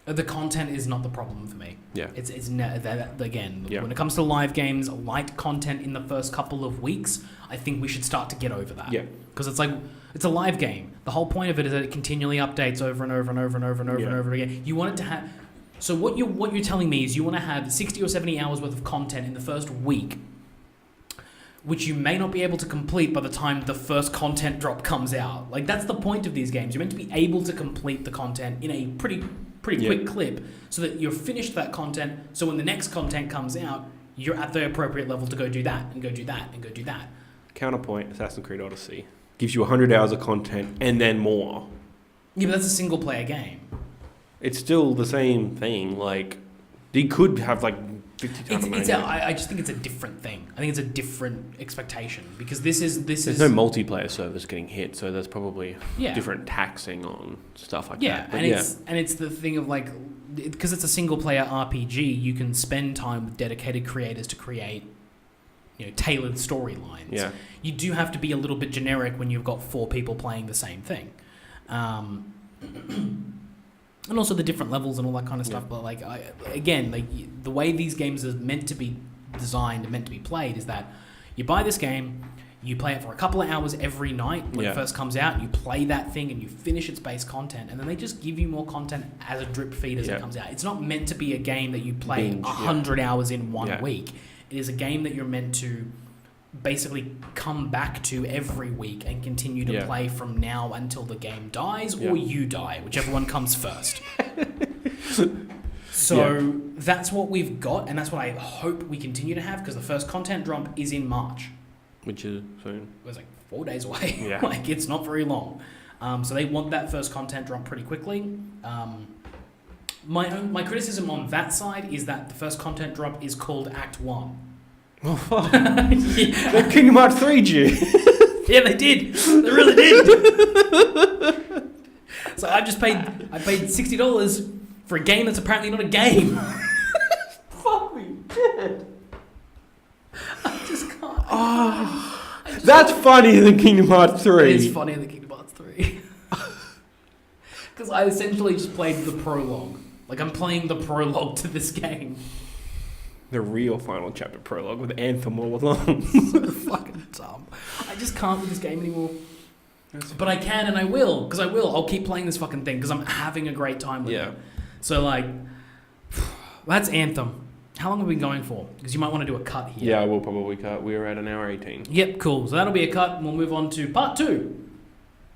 The content is not the problem for me. Yeah. Again, when it comes to live games, light content in the first couple of weeks, I think we should start to get over that. Yeah. Because it's like, it's a live game. The whole point of it is that it continually updates over and over and over and over and over and over again. You want it to have... So what you're telling me is you want to have 60 or 70 hours worth of content in the first week, which you may not be able to complete by the time the first content drop comes out. Like, that's the point of these games. You're meant to be able to complete the content in a pretty quick clip so that you're finished that content, so when the next content comes out, you're at the appropriate level to go do that, and go do that, and go do that. Counterpoint, Assassin's Creed Odyssey gives you 100 hours of content and then more. Yeah, but that's a single-player game. It's still the same thing. Like, they could have, like, 50 times. I just think it's a different thing. I think it's a different expectation, because this is... There's no multiplayer service getting hit, so there's probably different taxing on stuff like that. But and it's the thing of, like, because it's a single-player RPG, you can spend time with dedicated creators to create, tailored storylines. Yeah. You do have to be a little bit generic when you've got 4 people playing the same thing. And also the different levels and all that kind of stuff. But, like, the way these games are meant to be designed and meant to be played is that you buy this game, you play it for a couple of hours every night when it first comes out, you play that thing and you finish its base content, and then they just give you more content as a drip feed as it comes out. It's not meant to be a game that you play 100 hours in one week. It is a game that you're meant to basically come back to every week and continue to play from now until the game dies or you die, whichever one comes first. So that's what we've got, and that's what I hope we continue to have, because the first content drop is in March. Which is soon. It was like 4 days away. Yeah. Like, it's not very long. So they want that first content drop pretty quickly. My criticism on that side is that the first content drop is called Act 1. Oh, fuck. The Kingdom Hearts 3 did. Yeah, they did. They really did. So I paid $60 for a game that's apparently not a game. Fuck me dead. I just can't. That's funnier than Kingdom Hearts 3. It is funnier than Kingdom Hearts 3. Because I essentially just played the prologue. Like, I'm playing the prologue to this game. The real final chapter prologue with Anthem all along. So fucking dumb. I just can't with this game anymore. But I can and I will. Because I will. I'll keep playing this fucking thing because I'm having a great time with it. So, like, that's Anthem. How long have we been going for? Because you might want to do a cut here. Yeah, we'll probably cut. We're at an hour 18. Yep, cool. So that'll be a cut, and we'll move on to part 2.